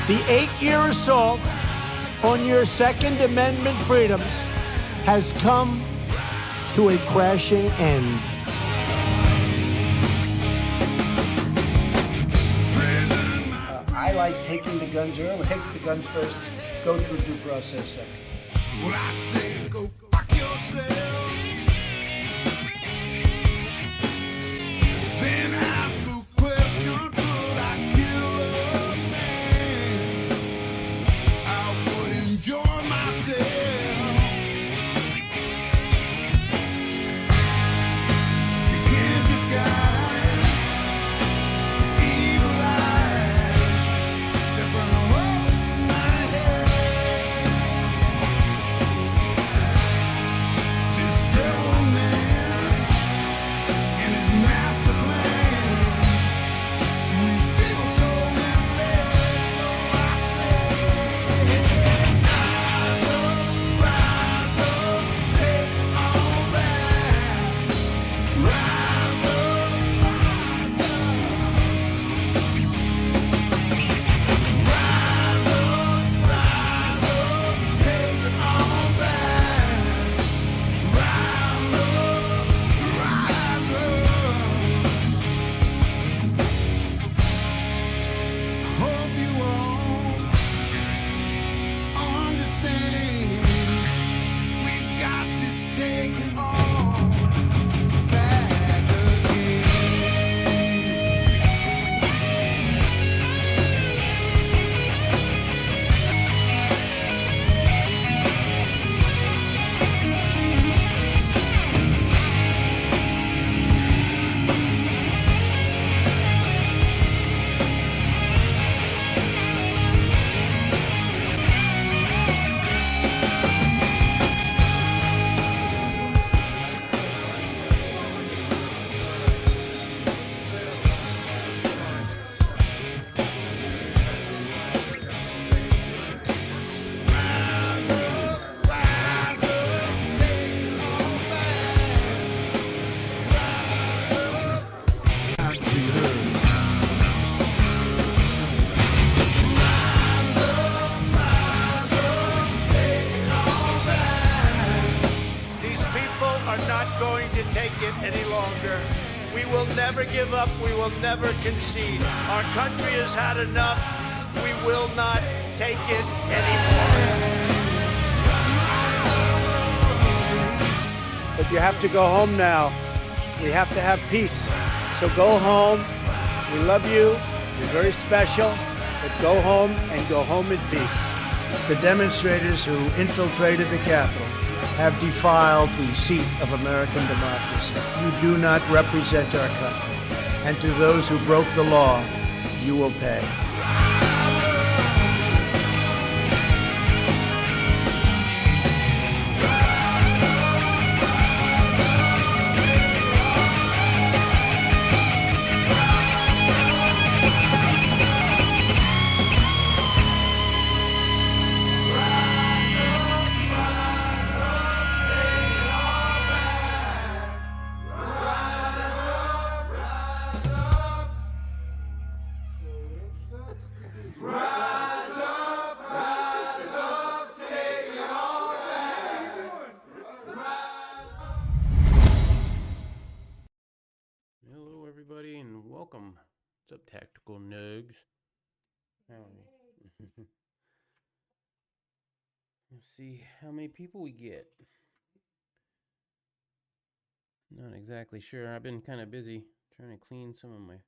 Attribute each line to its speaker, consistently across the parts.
Speaker 1: The 8-year assault on your Second Amendment freedoms has come to a crashing end. I like taking the guns early. Take the guns first, go through due process second.
Speaker 2: Well, I say go fuck yourself. Then ask the question, could I kill a man? I would enjoy myself. You can't disguise evil eyes that burn a hole in my head. This devil man and his master plan. We feel so misled, so I say, rise up, take all back. Rise up, take it all back. Rise up. Hope you all understand. We got to take it all back again.
Speaker 1: These people are not going to take it any longer. We will never give up. We will never concede. Our country has had enough. We will not take it anymore. But you have to go home now. We have to have peace. So go home. We love you. You're very special. But go home and go home in peace. The demonstrators who infiltrated the Capitol have defiled the seat of American democracy. You do not represent our country. And to those who broke the law, you will pay.
Speaker 3: Hello, everybody, and welcome. What's up, Tactical Nugs? Let's see how many people we get. Not exactly sure. I've been kind of busy trying to clean some of my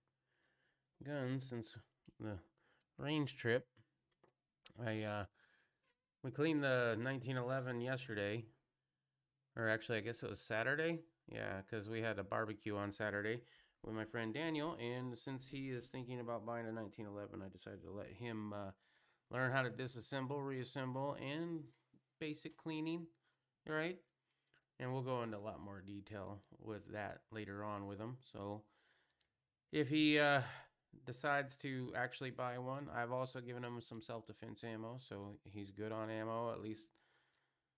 Speaker 3: guns since the range trip. We cleaned the 1911 yesterday, or actually, I guess it was Saturday. Yeah, because we had a barbecue on Saturday with my friend Daniel, and since he is thinking about buying a 1911, I decided to let him learn how to disassemble, reassemble, and basic cleaning, right? And we'll go into a lot more detail with that later on with him. So if he decides to actually buy one, I've also given him some self-defense ammo, so he's good on ammo, at least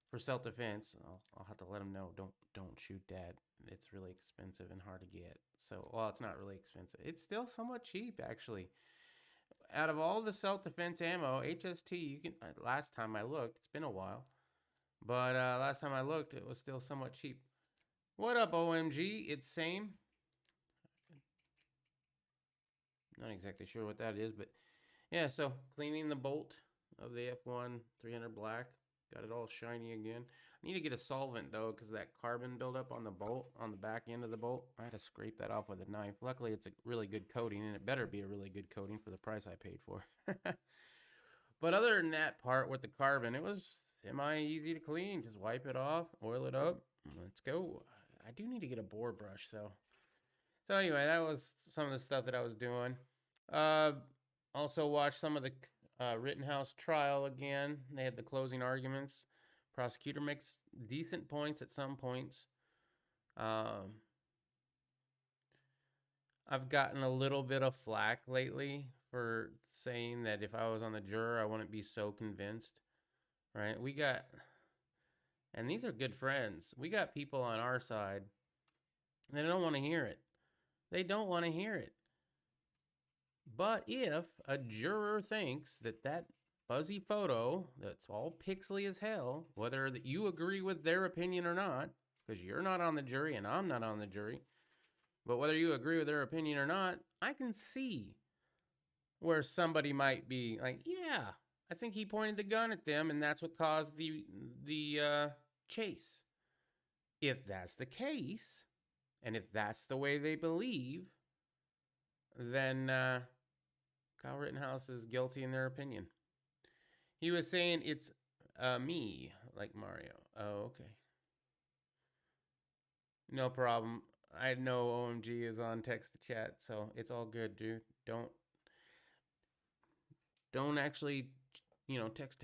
Speaker 3: for self-defense. I'll have to let him know, don't shoot that. It's really expensive and hard to get. So, well, it's not really expensive. It's still somewhat cheap, actually. out of all the self-defense ammo, HST, you can, last time I looked, it's been a while, but last time I looked, it was still somewhat cheap. What up, OMG? It's same. Not exactly sure what that is, but yeah, so cleaning the bolt of the F1 300 black. Got it all shiny again. I need to get a solvent though, because that carbon buildup on the bolt, on the back end of the bolt, I had to scrape that off with a knife. Luckily, it's a really good coating, and it better be a really good coating for the price I paid for. But other than that part with the carbon, it was semi-easy to clean. Just wipe it off, oil it up, let's go. I do need to get a bore brush though. So anyway, that was some of the stuff that I was doing. Also watched some of the Rittenhouse trial again. They had the closing arguments. Prosecutor makes decent points at some points. I've gotten a little bit of flack lately for saying that if I was on the juror, I wouldn't be so convinced. Right? We got, and these are good friends. We got people on our side. They don't want to hear it. They don't want to hear it. But if a juror thinks that that fuzzy photo that's all pixely as hell, whether that you agree with their opinion or not, because you're not on the jury and I'm not on the jury, but whether you agree with their opinion or not, I can see where somebody might be like, yeah, I think he pointed the gun at them and that's what caused the chase. If that's the case, and if that's the way they believe, then Kyle Rittenhouse is guilty in their opinion. He was saying it's me, like Mario. Oh, okay. No problem. I know OMG is on text to chat, so it's all good, dude. Don't actually, text,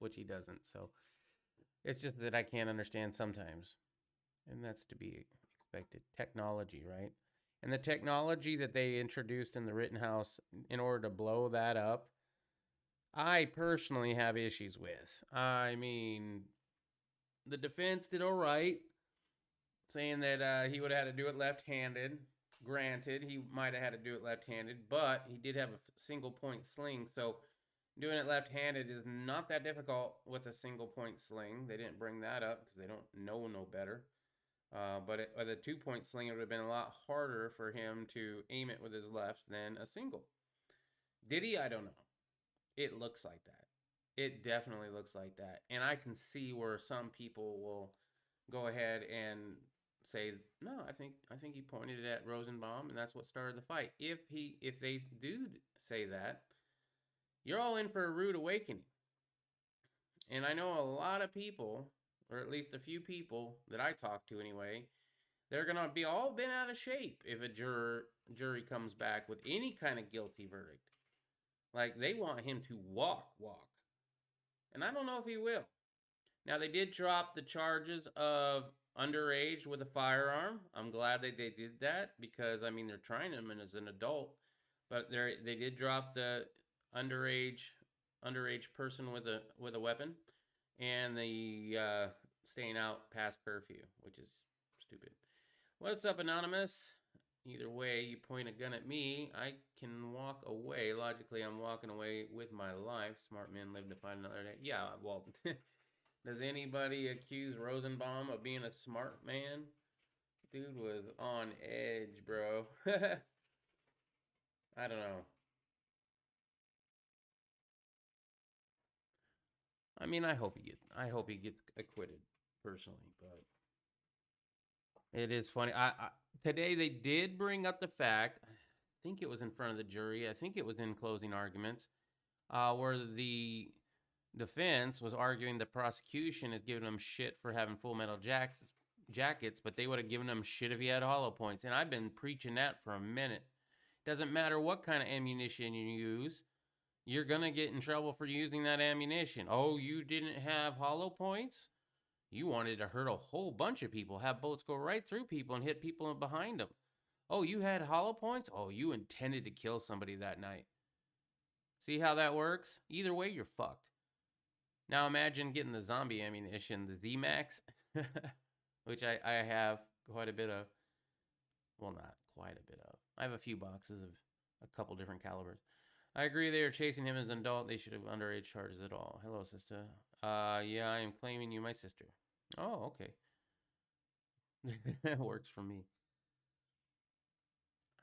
Speaker 3: which he doesn't. So it's just that I can't understand sometimes, and that's to be expected. Technology, right? And the technology that they introduced in the Rittenhouse in order to blow that up, I personally have issues with. I mean, the defense did all right, saying that he would have had to do it left-handed. Granted, he might have had to do it left-handed, but he did have a single-point sling, so doing it left-handed is not that difficult with a single-point sling. They didn't bring that up because they don't know no better. But with a 2-point sling, it would have been a lot harder for him to aim it with his left than a single. Did he? I don't know. It looks like that. It definitely looks like that. And I can see where some people will go ahead and say, no, I think he pointed it at Rosenbaum, and that's what started the fight. If they do say that, you're all in for a rude awakening. And I know a lot of people, or at least a few people that I talk to anyway, they're going to be all bent out of shape if a jury comes back with any kind of guilty verdict. Like, they want him to walk. And I don't know if he will. Now, they did drop the charges of underage with a firearm. I'm glad that they did that because, I mean, they're trying him as an adult. But they did drop the underage person with a weapon. And the staying out past curfew, which is stupid. What's up, Anonymous? Either way, you point a gun at me, I can walk away. Logically, I'm walking away with my life. Smart men live to fight another day. Yeah, well, does anybody accuse Rosenbaum of being a smart man? Dude was on edge, bro. I don't know. I mean, I hope he gets acquitted personally, but it is funny. Today they did bring up the fact, I think it was in front of the jury, I think it was in closing arguments, where the defense was arguing the prosecution is giving them shit for having full metal jackets, but they would have given them shit if he had hollow points. And I've been preaching that for a minute. Doesn't matter what kind of ammunition you use, you're going to get in trouble for using that ammunition. Oh, you didn't have hollow points? You wanted to hurt a whole bunch of people, have bullets go right through people and hit people behind them. Oh, you had hollow points? Oh, you intended to kill somebody that night. See how that works? Either way, you're fucked. Now imagine getting the zombie ammunition, the Z-Max, which I have quite a bit of. Well, not quite a bit of. I have a few boxes of a couple different calibers. I agree they are chasing him as an adult. They should have underage charges at all. Hello, sister. Yeah, I am claiming you my sister. Oh, okay. That works for me.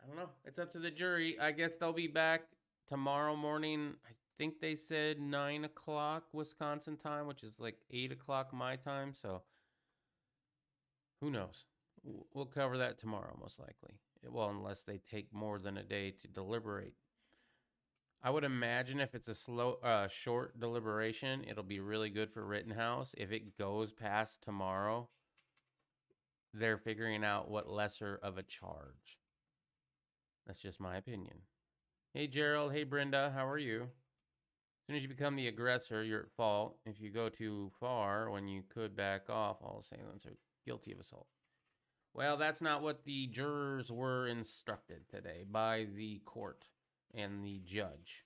Speaker 3: I don't know. It's up to the jury. I guess they'll be back tomorrow morning. I think they said 9 o'clock Wisconsin time, which is like 8 o'clock my time. So who knows? We'll cover that tomorrow, most likely. Well, unless they take more than a day to deliberate. I would imagine if it's a short deliberation, it'll be really good for Rittenhouse. If it goes past tomorrow, they're figuring out what lesser of a charge. That's just my opinion. Hey, Gerald. Hey, Brenda. How are you? As soon as you become the aggressor, you're at fault. If you go too far when you could back off, all assailants are guilty of assault. Well, that's not what the jurors were instructed today by the court and the judge.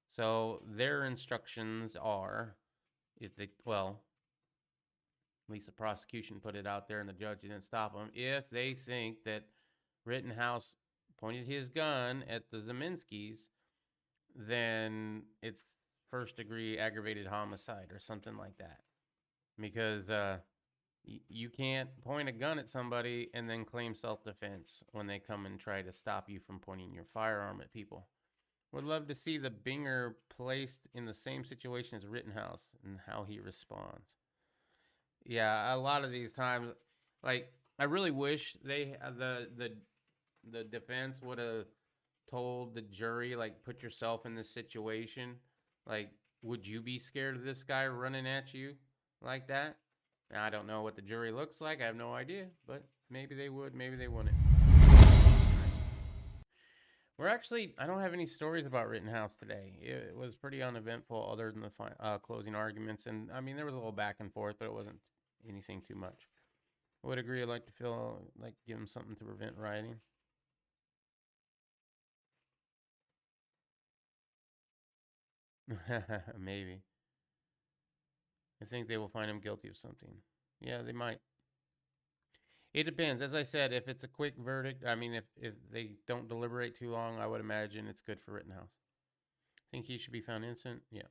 Speaker 3: So their instructions are, if they, well, at least the prosecution put it out there and the judge didn't stop them, if they think that Rittenhouse pointed his gun at the Zeminskis, then it's first degree aggravated homicide or something like that. Because you can't point a gun at somebody and then claim self-defense when they come and try to stop you from pointing your firearm at people. Would love to see the Binger placed in the same situation as Rittenhouse and how he responds. Yeah, a lot of these times, like, I really wish they the defense would have told the jury, like, put yourself in this situation. Like, would you be scared of this guy running at you like that? Now, I don't know what the jury looks like. I have no idea, but maybe they would, maybe they wouldn't. We're actually, I don't have any stories about Rittenhouse today. It was pretty uneventful other than the closing arguments. And, I mean, there was a little back and forth, but it wasn't anything too much. I would agree. I'd like to feel like give him something to prevent rioting. Maybe. I think they will find him guilty of something. Yeah, they might. It depends. As I said, if it's a quick verdict, I mean, if they don't deliberate too long, I would imagine it's good for Rittenhouse. Think he should be found innocent? Yeah.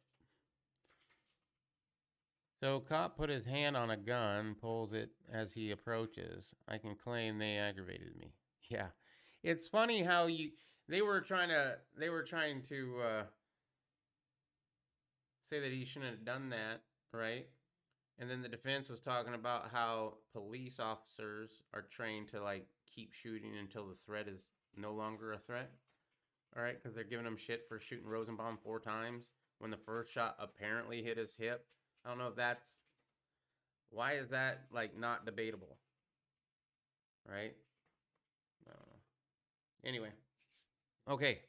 Speaker 3: So, cop put his hand on a gun, pulls it as he approaches. I can claim they aggravated me. Yeah. It's funny how they were trying to say that he shouldn't have done that, right? And then the defense was talking about how police officers are trained to, like, keep shooting until the threat is no longer a threat. All right, because they're giving him shit for shooting Rosenbaum 4 times when the first shot apparently hit his hip. I don't know if that's, why is that, like, not debatable? Right? I don't know. Anyway. Okay.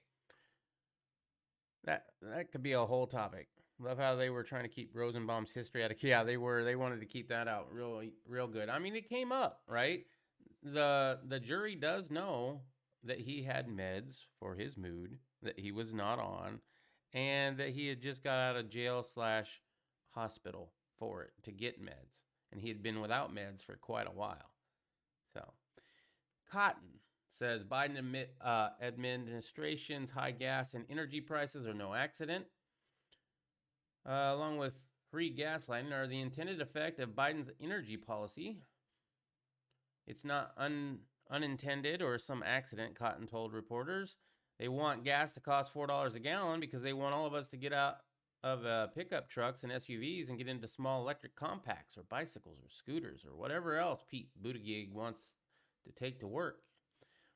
Speaker 3: That could be a whole topic. Love how they were trying to keep Rosenbaum's history out of, yeah, they wanted to keep that out real good. I mean, it came up, right? The jury does know that he had meds for his mood that he was not on, and that he had just got out of jail / hospital for it to get meds, and he had been without meds for quite a while. So, Cotton says Biden administration's high gas and energy prices are no accident. Along with free gaslighting, are the intended effect of Biden's energy policy. It's not unintended or some accident, Cotton told reporters. They want gas to cost $4 a gallon because they want all of us to get out of pickup trucks and SUVs and get into small electric compacts or bicycles or scooters or whatever else Pete Buttigieg wants to take to work.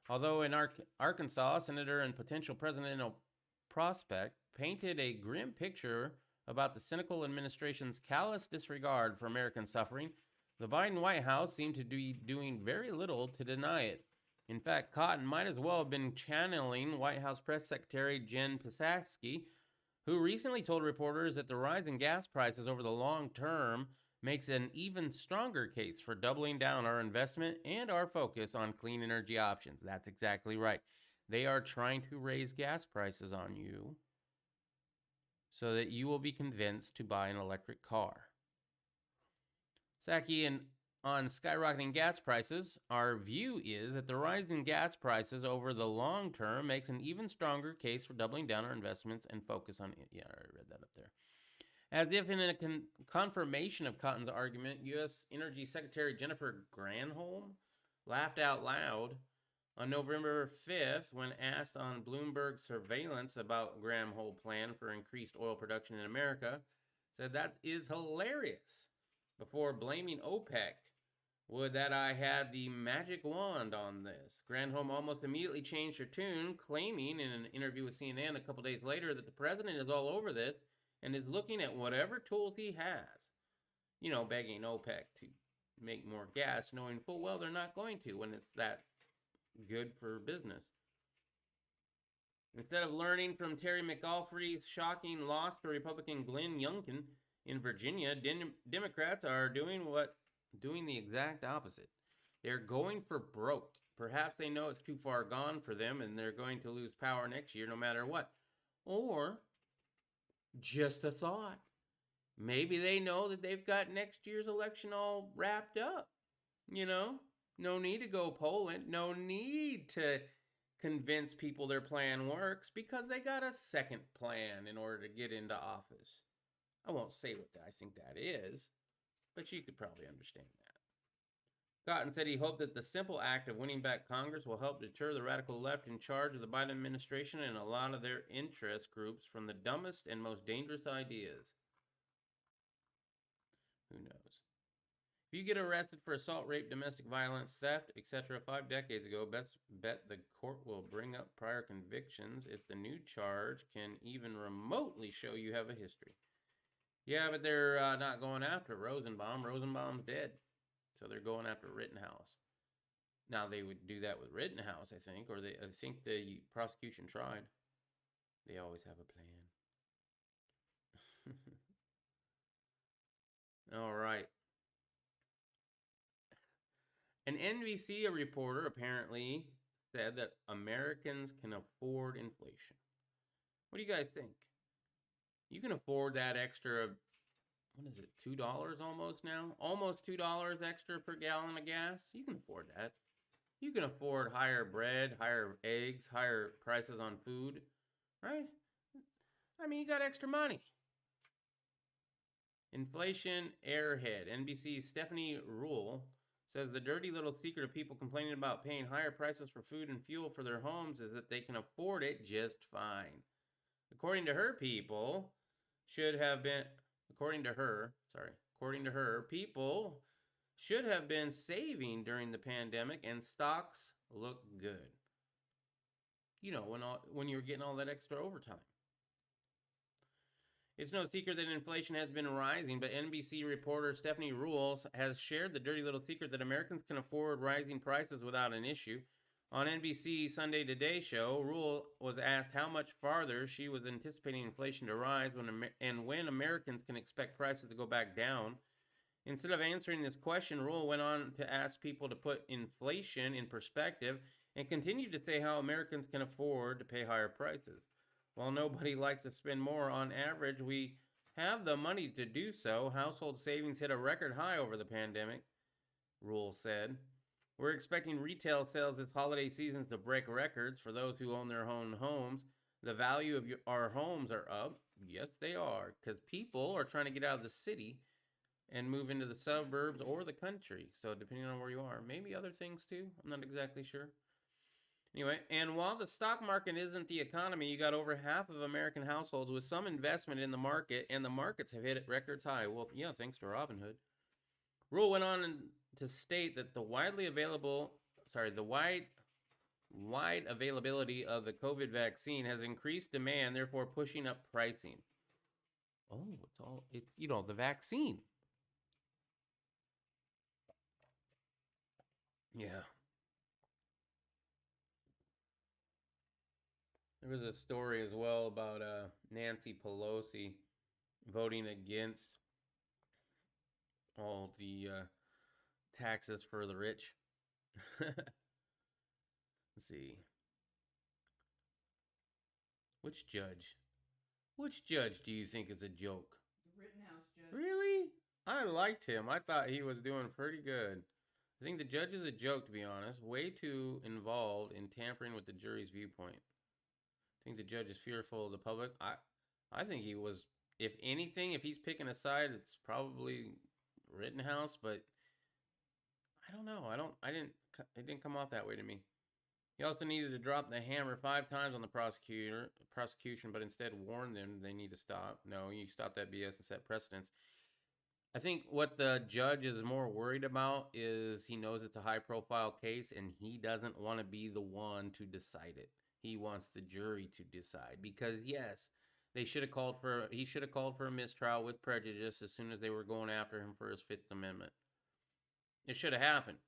Speaker 3: Although in Arkansas, Senator and potential presidential prospect painted a grim picture about the cynical administration's callous disregard for American suffering, the Biden White House seemed to be doing very little to deny it. In fact, Cotton might as well have been channeling White House Press Secretary Jen Psaki, who recently told reporters that the rise in gas prices over the long term makes an even stronger case for doubling down our investment and our focus on clean energy options. That's exactly right. They are trying to raise gas prices on you so that you will be convinced to buy an electric car. Psaki, an on skyrocketing gas prices, our view is that the rise in gas prices over the long term makes an even stronger case for doubling down our investments and focus on it. Yeah, I already read that up there. As if in a confirmation of Cotton's argument, U.S. Energy Secretary Jennifer Granholm laughed out loud on November 5th when asked on Bloomberg surveillance about Granholm's plan for increased oil production in America, said that is hilarious, before blaming OPEC. Would that I had the magic wand on this. Granholm almost immediately changed her tune, claiming in an interview with CNN a couple days later that the president is all over this and is looking at whatever tools he has. Begging OPEC to make more gas, knowing full well they're not going to when it's that good for business. Instead of learning from Terry McAulifre's shocking loss to Republican Glenn Youngkin in Virginia, Democrats are doing the exact opposite. They're going for broke. Perhaps they know it's too far gone for them and they're going to lose power next year no matter what. Or just a thought. Maybe they know that they've got next year's election all wrapped up. No need to go polling. No need to convince people their plan works because they got a second plan in order to get into office. I won't say what I think that is, but you could probably understand that. Cotton said he hoped that the simple act of winning back Congress will help deter the radical left in charge of the Biden administration and a lot of their interest groups from the dumbest and most dangerous ideas. Who knows? If you get arrested for assault, rape, domestic violence, theft, etc. 5 decades ago, best bet the court will bring up prior convictions if the new charge can even remotely show you have a history. Yeah, but they're not going after Rosenbaum. Rosenbaum's dead. So they're going after Rittenhouse. Now, they would do that with Rittenhouse, I think, or I think the prosecution tried. They always have a plan. All right. An NBC reporter apparently said that Americans can afford inflation. What do you guys think? You can afford that extra, what is it, $2 almost now? Almost $2 extra per gallon of gas? You can afford that. You can afford higher bread, higher eggs, higher prices on food, right? I mean, you got extra money. Inflation airhead. NBC's Stephanie Rule says the dirty little secret of people complaining about paying higher prices for food and fuel for their homes is that they can afford it just fine. According to her, people should have been saving during the pandemic, and stocks look good. When you're getting all that extra overtime. It's no secret that inflation has been rising, but NBC reporter Stephanie Rules has shared the dirty little secret that Americans can afford rising prices without an issue. On NBC's Sunday Today show, Rule was asked how much farther she was anticipating inflation to rise when Americans can expect prices to go back down. Instead of answering this question, Rule went on to ask people to put inflation in perspective and continued to say how Americans can afford to pay higher prices. While nobody likes to spend more, on average, we have the money to do so. Household savings hit a record high over the pandemic, Rule said. We're expecting retail sales this holiday season to break records for those who own their own homes. The value of our homes are up. Yes, they are, because people are trying to get out of the city and move into the suburbs or the country. So depending on where you are, maybe other things too. I'm not exactly sure. Anyway, and while the stock market isn't the economy, you got over half of American households with some investment in the market, and the markets have hit records high. Well, yeah, thanks to Robinhood. Rule went on to state that the wide availability of the COVID vaccine has increased demand, therefore pushing up pricing. Oh, it's the vaccine. Yeah. There was a story as well about Nancy Pelosi voting against all the taxes for the rich. Let's see. Which judge do you think is a joke?
Speaker 4: The Rittenhouse judge.
Speaker 3: Really? I liked him. I thought he was doing pretty good. I think the judge is a joke, to be honest. Way too involved in tampering with the jury's viewpoint. I think the judge is fearful of the public. I think he was. If anything, if he's picking a side, it's probably Rittenhouse. But I don't know. It didn't come off that way to me. He also needed to drop the hammer 5 times on the prosecution, but instead warned them they need to stop. No, you stop that BS and set precedents. I think what the judge is more worried about is he knows it's a high-profile case, and he doesn't want to be the one to decide it. He wants the jury to decide because yes, he should have called for a mistrial with prejudice as soon as they were going after him for his Fifth Amendment. It should have happened.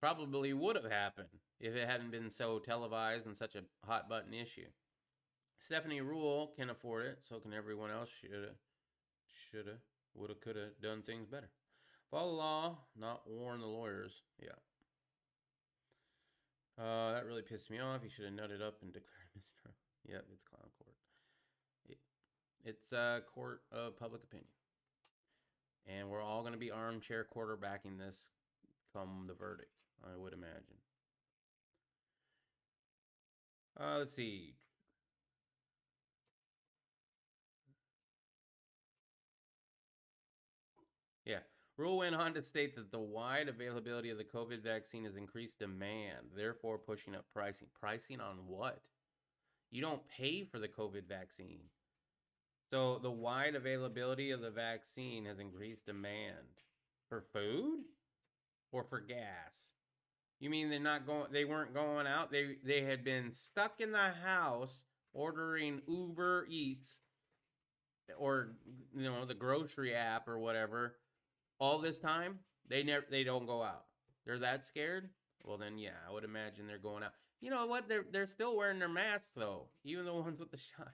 Speaker 3: Probably would have happened if it hadn't been so televised and such a hot button issue. Stephanie Rule can afford it, so can everyone else. Shoulda, woulda, coulda done things better. Follow the law, not warn the lawyers. Yeah. That really pissed me off. He should have nutted up and declared mistrial. Yep, it's clown court. It's a court of public opinion. And we're all going to be armchair quarterbacking this come the verdict, I would imagine. Let's see. Yeah. Rule went on to state that the wide availability of the COVID vaccine has increased demand, therefore pushing up pricing. Pricing on what? You don't pay for the COVID vaccine. So the wide availability of the vaccine has increased demand for food or for gas. You mean they weren't going out? They had been stuck in the house ordering Uber Eats or the grocery app or whatever all this time. They don't go out. They're that scared? Well then yeah, I would imagine they're going out. You know what? They're still wearing their masks though, even the ones with the shot.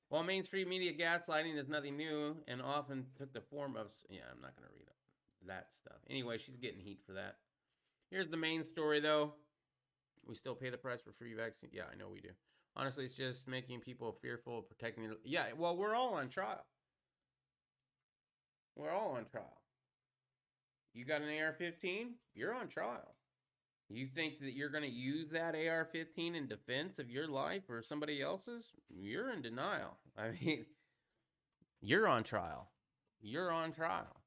Speaker 3: While mainstream media gaslighting is nothing new and often took the form of... Yeah, I'm not going to read that stuff. Anyway, she's getting heat for that. Here's the main story, though. We still pay the price for free vaccine. Yeah, I know we do. Honestly, it's just making people fearful of protecting their... Yeah, well, we're all on trial. We're all on trial. You got an AR-15? You're on trial. You think that you're going to use that AR-15 in defense of your life or somebody else's? You're in denial. I mean, you're on trial. You're on trial.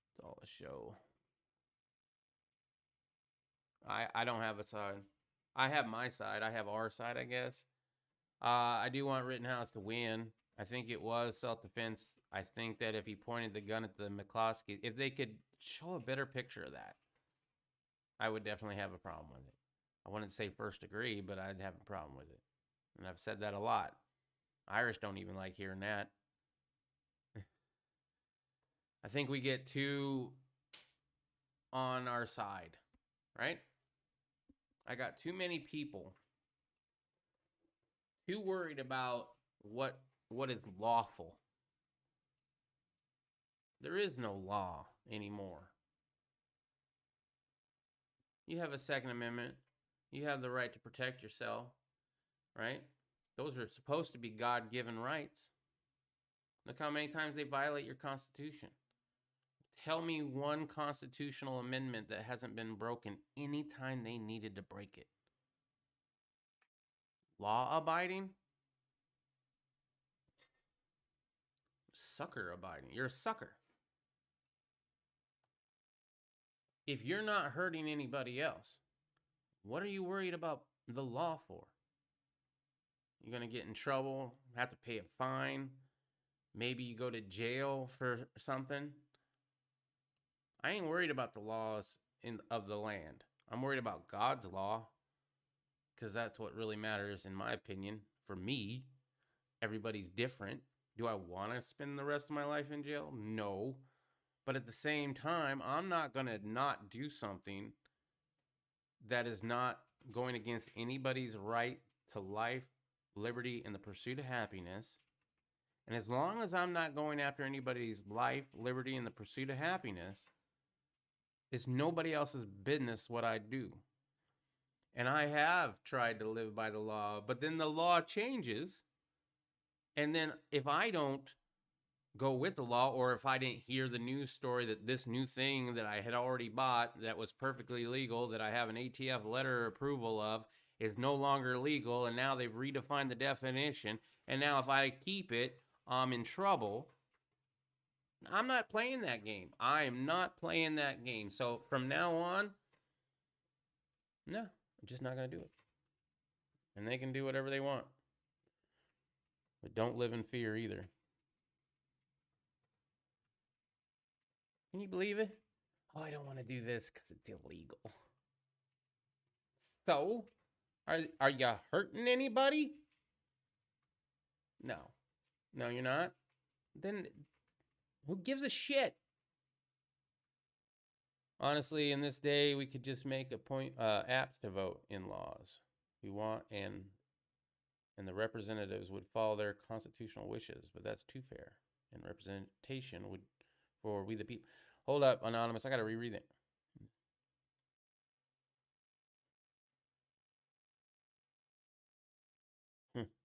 Speaker 3: It's all a show. I don't have a side. I have my side. I have our side, I guess. I do want Rittenhouse to win. I think it was self-defense. I think that if he pointed the gun at the McCloskey, if they could show a better picture of that, I would definitely have a problem with it. I wouldn't say first degree, but I'd have a problem with it. And I've said that a lot. Irish don't even like hearing that. I think we get too on our side, right? I got too many people too worried about what is lawful. There is no law anymore. You have a Second Amendment. You have the right to protect yourself, right? Those are supposed to be God-given rights. Look how many times they violate your Constitution. Tell me one constitutional amendment that hasn't been broken any time they needed to break it. Law-abiding? Sucker-abiding. You're a sucker. If you're not hurting anybody else, what are you worried about the law for? You're going to get in trouble, have to pay a fine. Maybe you go to jail for something. I ain't worried about the laws of the land. I'm worried about God's law, because that's what really matters, in my opinion. For me, everybody's different. Do I want to spend the rest of my life in jail? No. But at the same time, I'm not going to not do something that is not going against anybody's right to life, liberty, and the pursuit of happiness. And as long as I'm not going after anybody's life, liberty, and the pursuit of happiness, it's nobody else's business what I do. And I have tried to live by the law, but then the law changes. And then if I don't go with the law, or if I didn't hear the news story that this new thing that I had already bought that was perfectly legal, that I have an ATF letter approval of, is no longer legal, and now they've redefined the definition, and now if I keep it, I'm in trouble. I'm not playing that game. I am not playing that game. So from now on, no, I'm just not going to do it. And they can do whatever they want. But don't live in fear either. Can you believe it? Oh, I don't want to do this because it's illegal. So, are you hurting anybody? No. No, you're not. Then who gives a shit? Honestly, in this day, we could just make apps to vote in laws we want, and the representatives would follow their constitutional wishes. But that's too fair, and representation would for we the people. Hold up, Anonymous. I got to reread it.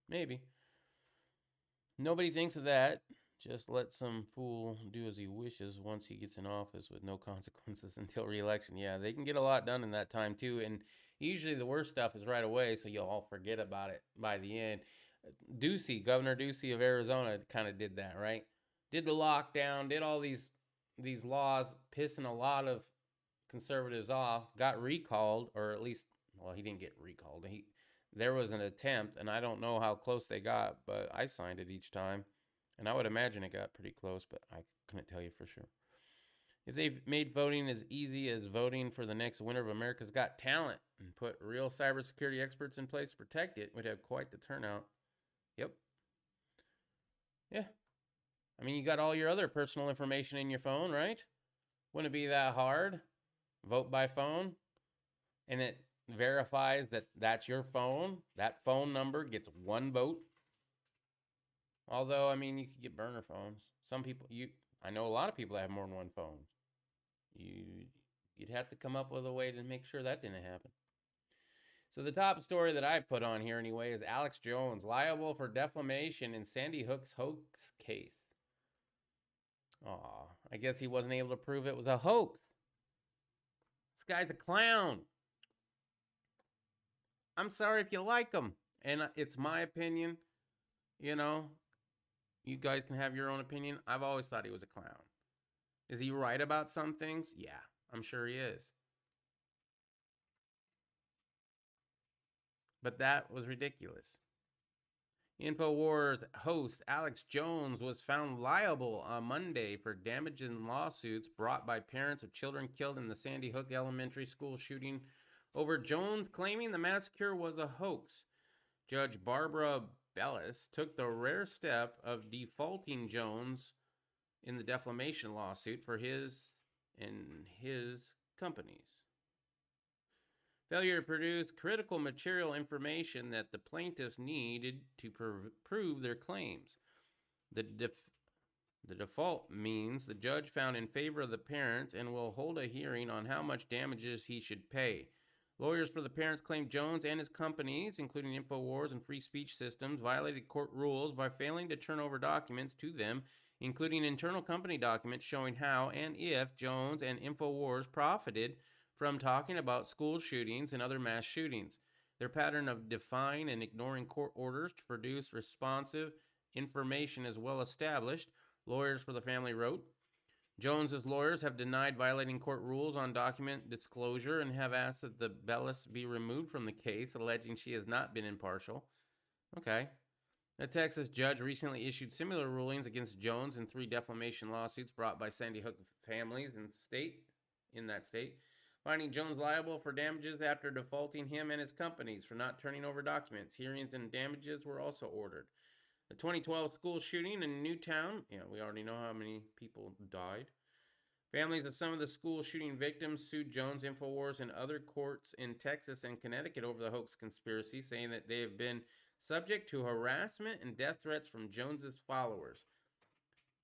Speaker 3: Maybe. Nobody thinks of that. Just let some fool do as he wishes once he gets in office with no consequences until re-election. Yeah, they can get a lot done in that time too. And usually the worst stuff is right away, so you'll all forget about it by the end. Governor Ducey of Arizona kind of did that, right? Did the lockdown, did all these laws, pissing a lot of conservatives off, got recalled, or at least, well, he didn't get recalled. There was an attempt, and I don't know how close they got, but I signed it each time. And I would imagine it got pretty close, but I couldn't tell you for sure. If they've made voting as easy as voting for the next winner of America's Got Talent and put real cybersecurity experts in place to protect it, we'd have quite the turnout. Yep. Yeah. I mean, you got all your other personal information in your phone, right? Wouldn't it be that hard? Vote by phone, and it verifies that that's your phone. That phone number gets one vote. Although, I mean, you could get burner phones. Some people, I know a lot of people that have more than one phone. You'd have to come up with a way to make sure that didn't happen. So the top story that I put on here anyway is Alex Jones liable for defamation in Sandy Hook's hoax case. Aw, I guess he wasn't able to prove it was a hoax. This guy's a clown. I'm sorry if you like him, and it's my opinion. You know, you guys can have your own opinion. I've always thought he was a clown. Is he right about some things? Yeah, I'm sure he is. But that was ridiculous. InfoWars host Alex Jones was found liable on Monday for damages and lawsuits brought by parents of children killed in the Sandy Hook Elementary School shooting over Jones claiming the massacre was a hoax. Judge Barbara Bellis took the rare step of defaulting Jones in the defamation lawsuit for his and his companies. Failure to produce critical material information that the plaintiffs needed to prove their claims. The default means the judge found in favor of the parents and will hold a hearing on how much damages he should pay. Lawyers for the parents claim Jones and his companies, including InfoWars and Free Speech Systems, violated court rules by failing to turn over documents to them, including internal company documents showing how and if Jones and InfoWars profited from talking about school shootings and other mass shootings. Their pattern of defying and ignoring court orders to produce responsive information is well established, lawyers for the family wrote. Jones's lawyers have denied violating court rules on document disclosure and have asked that the Bellis be removed from the case, alleging she has not been impartial. Okay. A Texas judge recently issued similar rulings against Jones in 3 defamation lawsuits brought by Sandy Hook families in that state, finding Jones liable for damages after defaulting him and his companies for not turning over documents. Hearings and damages were also ordered. The 2012 school shooting in Newtown, we already know how many people died. Families of some of the school shooting victims sued Jones, InfoWars, and other courts in Texas and Connecticut over the hoax conspiracy, saying that they have been subject to harassment and death threats from Jones's followers.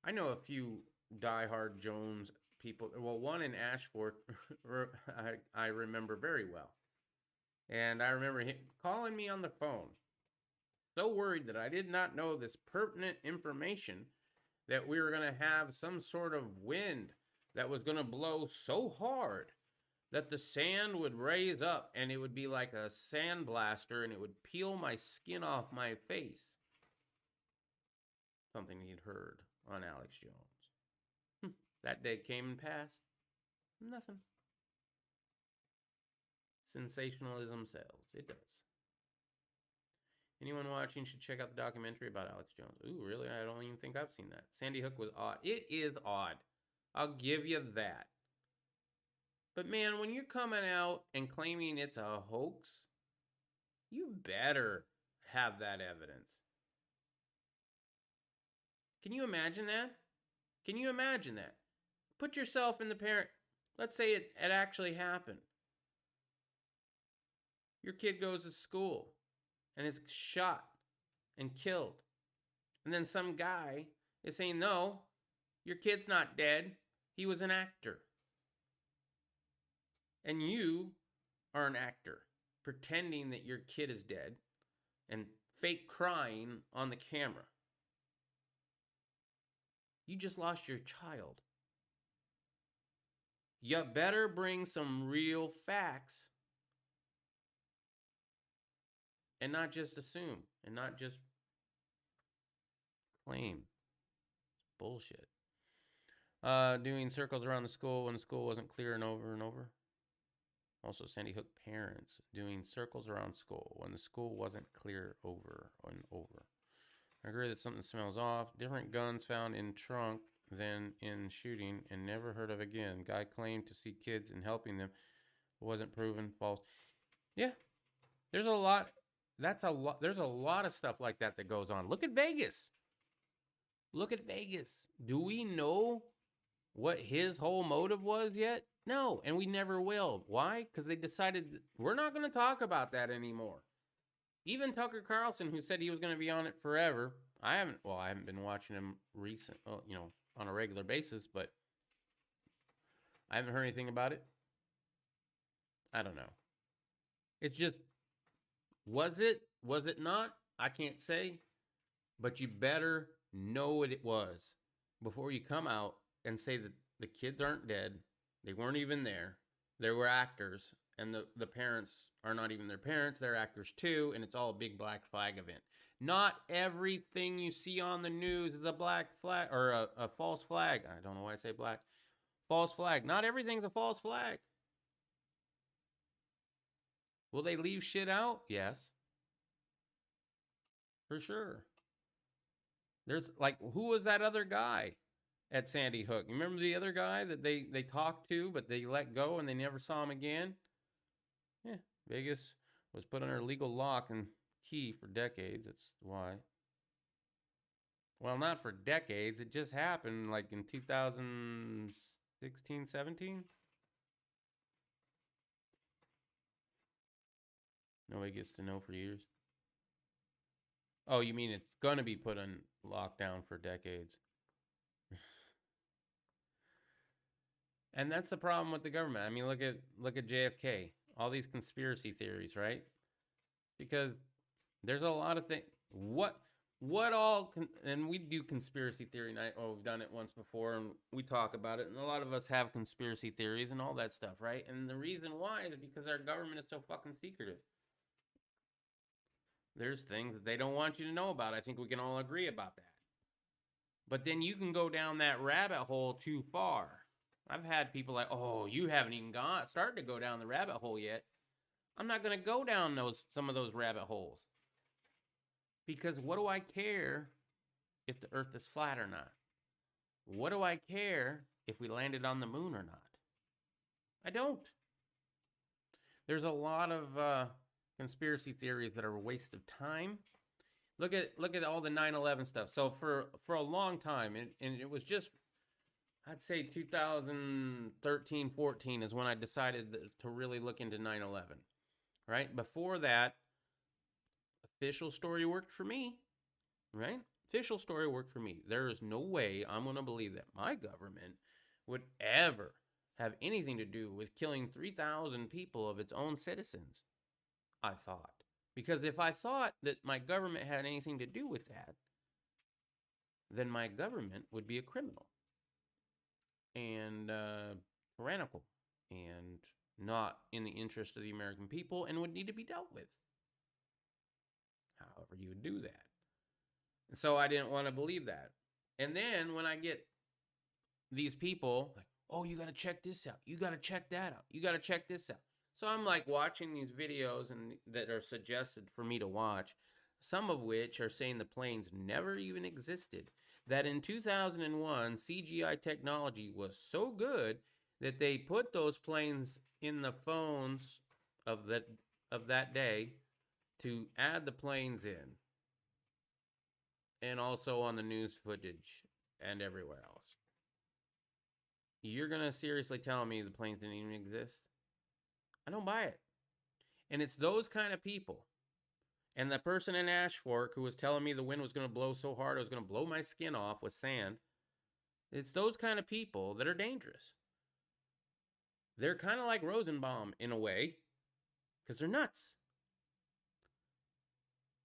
Speaker 3: I know a few diehard Jones people. Well, one in Ashford I remember very well. And I remember him calling me on the phone, so worried that I did not know this pertinent information that we were going to have some sort of wind that was going to blow so hard that the sand would raise up and it would be like a sand blaster and it would peel my skin off my face. Something he'd heard on Alex Jones. That day came and passed. Nothing. Sensationalism sells. It does. Anyone watching should check out the documentary about Alex Jones. Ooh, really? I don't even think I've seen that. Sandy Hook was odd. It is odd. I'll give you that. But man, when you're coming out and claiming it's a hoax, you better have that evidence. Can you imagine that? Can you imagine that? Put yourself in the parent. Let's say it actually happened. Your kid goes to school and is shot and killed. And then some guy is saying, no, your kid's not dead. He was an actor. And you are an actor pretending that your kid is dead and fake crying on the camera. You just lost your child. You better bring some real facts and not just assume and not just claim. It's bullshit. Doing circles around the school when the school wasn't clear and over and over. Also, Sandy Hook parents doing circles around school when the school wasn't clear over and over. I agree that something smells off. Different guns found in trunk than in shooting and never heard of again. Guy claimed to see kids and helping them. Wasn't proven. False. Yeah. There's a lot. That's a lot. There's a lot of stuff like that that goes on. Look at Vegas. Look at Vegas. Do we know what his whole motive was yet? No, and we never will. Why? Because they decided we're not going to talk about that anymore. Even Tucker Carlson, who said he was going to be on it forever, I haven't been watching him on a regular basis, but I haven't heard anything about it. I don't know. It's just, was it not? I can't say, but you better know what it was before you come out and say that the kids aren't dead. They weren't even there. They were actors, and the parents are not even their parents. They're actors too, and it's all a big black flag event. Not everything you see on the news is a black flag or a false flag. I don't know why I say black. False flag. Not everything's a false flag. Will they leave shit out? Yes. For sure. There's like, who was that other guy at Sandy Hook? You remember the other guy that they talked to, but they let go and they never saw him again? Yeah, Vegas was put under legal lock and key for decades. That's why. Well, not for decades. It just happened like in 2016, 17. Nobody gets to know for years. Oh, you mean it's going to be put on lockdown for decades? And that's the problem with the government. I mean, look at JFK. All these conspiracy theories, right? Because there's a lot of things. What all? And we do conspiracy theory night. Oh, we've done it once before, and we talk about it. And a lot of us have conspiracy theories and all that stuff, right? And the reason why is because our government is so fucking secretive. There's things that they don't want you to know about. I think we can all agree about that. But then you can go down that rabbit hole too far. I've had people like, oh, you haven't even started to go down the rabbit hole yet. I'm not going to go down some of those rabbit holes. Because what do I care if the earth is flat or not? What do I care if we landed on the moon or not? I don't. There's a lot of conspiracy theories that are a waste of time. Look at all the 9/11 stuff. So for a long time, and it was just, I'd say 2013, 14 is when I decided to really look into 9/11. Right? Before that, official story worked for me. Right? Official story worked for me. There is no way I'm going to believe that my government would ever have anything to do with killing 3,000 people of its own citizens. I thought. Because if I thought that my government had anything to do with that, then my government would be a criminal and tyrannical and not in the interest of the American people and would need to be dealt with. However, you would do that. And so I didn't want to believe that. And then when I get these people like, oh, you got to check this out. You got to check that out. You got to check this out. So I'm like watching these videos and that are suggested for me to watch, some of which are saying the planes never even existed. That in 2001, CGI technology was so good that they put those planes in the phones of that day to add the planes in. And also on the news footage and everywhere else. You're going to seriously tell me the planes didn't even exist? I don't buy it. And it's those kind of people. And the person in Ashfork who was telling me the wind was going to blow so hard it was going to blow my skin off with sand. It's those kind of people that are dangerous. They're kind of like Rosenbaum in a way, because they're nuts.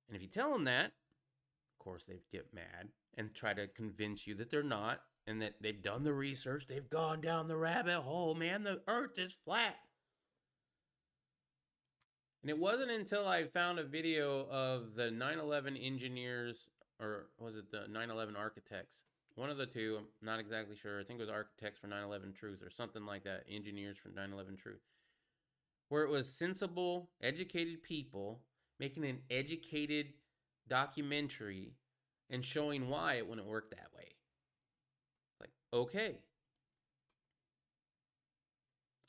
Speaker 3: And if you tell them that, of course they get mad and try to convince you that they're not and that they've done the research. They've gone down the rabbit hole, man. The earth is flat. And it wasn't until I found a video of the 9/11 engineers, or was it the 9/11 architects? One of the two, I'm not exactly sure. I think it was Architects for 9/11 Truth or something like that. Engineers for 9/11 Truth. Where it was sensible, educated people making an educated documentary and showing why it wouldn't work that way. Like, okay.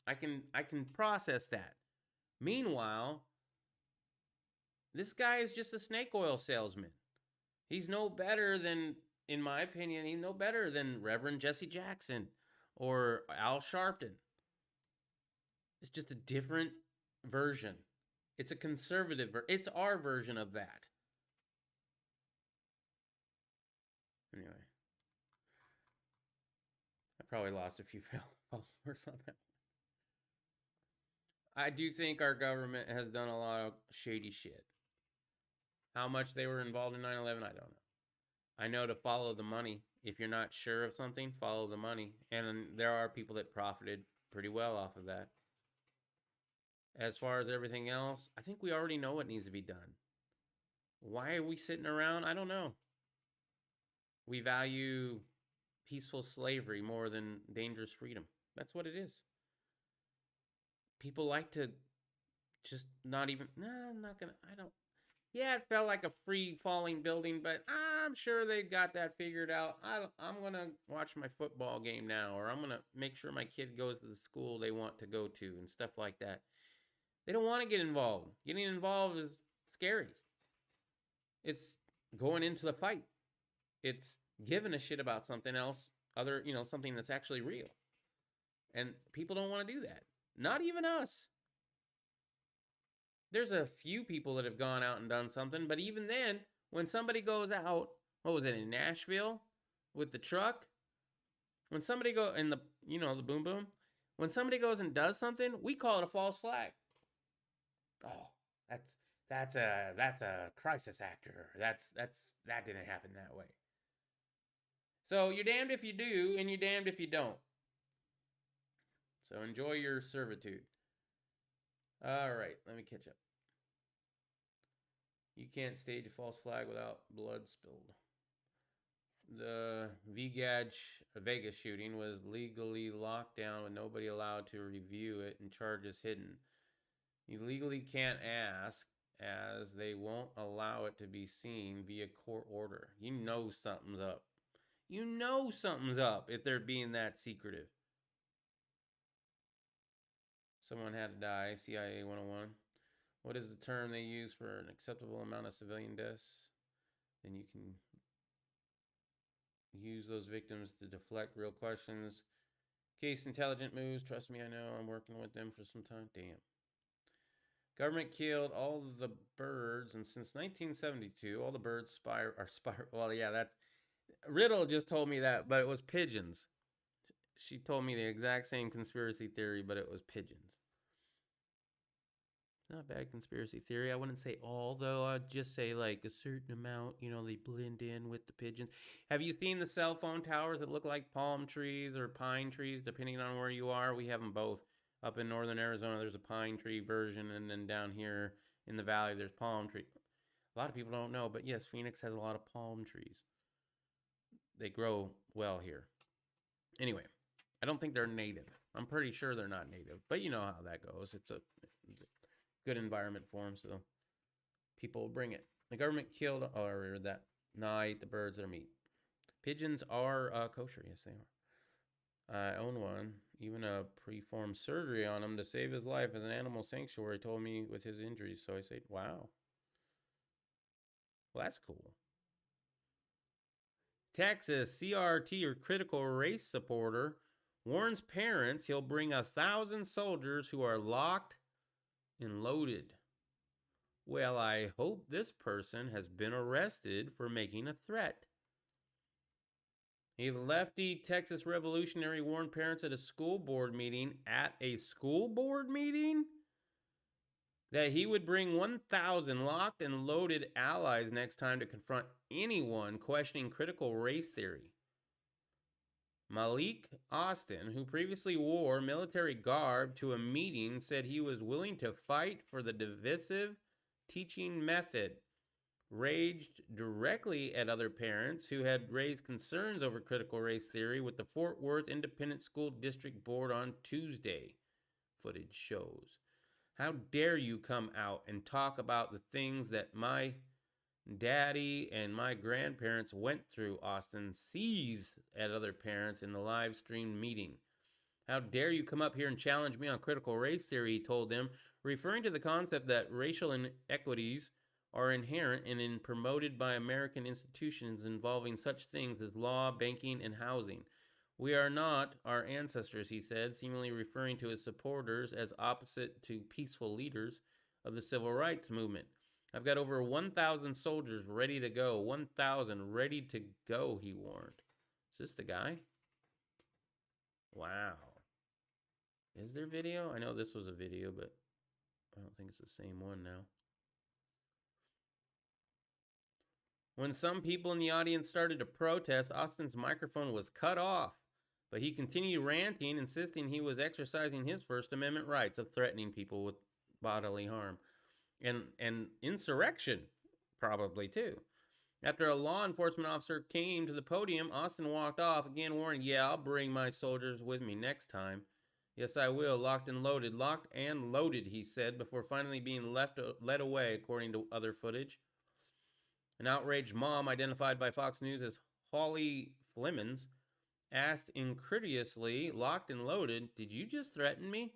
Speaker 3: I can process that. Meanwhile, this guy is just a snake oil salesman. He's no better than, in my opinion, he's no better than Reverend Jesse Jackson or Al Sharpton. It's just a different version. It's a conservative it's our version of that. Anyway. I probably lost a few followers on that. I do think our government has done a lot of shady shit. How much they were involved in 9/11, I don't know. I know to follow the money. If you're not sure of something, follow the money. And there are people that profited pretty well off of that. As far as everything else, I think we already know what needs to be done. Why are we sitting around? I don't know. We value peaceful slavery more than dangerous freedom. That's what it is. People like to just not even, I'm not going to, I don't. Yeah, it felt like a free falling building, but I'm sure they got that figured out. I'm going to watch my football game now, or I'm going to make sure my kid goes to the school they want to go to and stuff like that. They don't want to get involved. Getting involved is scary. It's going into the fight. It's giving a shit about something else, something that's actually real. And people don't want to do that. Not even us. There's a few people that have gone out and done something, but even then, when somebody goes out, what was it, in Nashville with the truck? When somebody go in the, the boom boom, when somebody goes and does something, we call it a false flag. Oh, that's a crisis actor. That didn't happen that way. So you're damned if you do, and you're damned if you don't. So enjoy your servitude. All right, let me catch up. You can't stage a false flag without blood spilled. The Vegas shooting was legally locked down with nobody allowed to review it and charges hidden. You legally can't ask, as they won't allow it to be seen via court order. You know something's up. You know something's up if they're being that secretive. Someone had to die, CIA 101. What is the term they use for an acceptable amount of civilian deaths? Then you can use those victims to deflect real questions. Case intelligent moves. Trust me, I know. I'm working with them for some time. Damn. Government killed all the birds, and since 1972, all the birds are well, yeah, that's... Riddle just told me that, but it was pigeons. She told me the exact same conspiracy theory, but it was pigeons. Not bad conspiracy theory. I wouldn't say all, though. I'd just say like a certain amount. You know, they blend in with the pigeons. Have you seen the cell phone towers that look like palm trees or pine trees, depending on where you are? We have them both. Up in northern Arizona, there's a pine tree version, and then down here in the valley, there's palm tree. A lot of people don't know, but yes, Phoenix has a lot of palm trees. They grow well here. Anyway, I don't think they're native. I'm pretty sure they're not native, but you know how that goes. It's a good environment for them, so people will bring it. The government killed, or that, no, I ate the birds that are meat. Pigeons are kosher, yes they are. I own one, even a preformed surgery on him to save his life as an animal sanctuary, told me with his injuries, so I said, wow. Well, that's cool. Texas CRT, or critical race supporter, warns parents he'll bring 1,000 soldiers who are locked and loaded. Well, I hope this person has been arrested for making a threat. A lefty Texas revolutionary warned parents at a school board meeting that he would bring 1,000 locked and loaded allies next time to confront anyone questioning critical race theory. Malik Austin, who previously wore military garb to a meeting, said he was willing to fight for the divisive teaching method, raged directly at other parents who had raised concerns over critical race theory with the Fort Worth Independent School District Board on Tuesday, footage shows. How dare you come out and talk about the things that my daddy and my grandparents went through, Austin seized at other parents in the live streamed meeting. How dare you come up here and challenge me on critical race theory, he told them, referring to the concept that racial inequities are inherent and promoted by American institutions involving such things as law, banking, and housing. We are not our ancestors, he said, seemingly referring to his supporters as opposite to peaceful leaders of the civil rights movement. I've got over 1,000 soldiers ready to go. 1,000 ready to go, he warned. Is this the guy? Wow. Is there video? I know this was a video, but I don't think it's the same one now. When some people in the audience started to protest, Austin's microphone was cut off, but he continued ranting, insisting he was exercising his First Amendment rights of threatening people with bodily harm. And insurrection, probably too. After a law enforcement officer came to the podium, Austin walked off, again warning, yeah, I'll bring my soldiers with me next time. Yes, I will, locked and loaded, he said, before finally being led away, according to other footage. An outraged mom, identified by Fox News as Holly Flemons, asked incredulously, locked and loaded, did you just threaten me?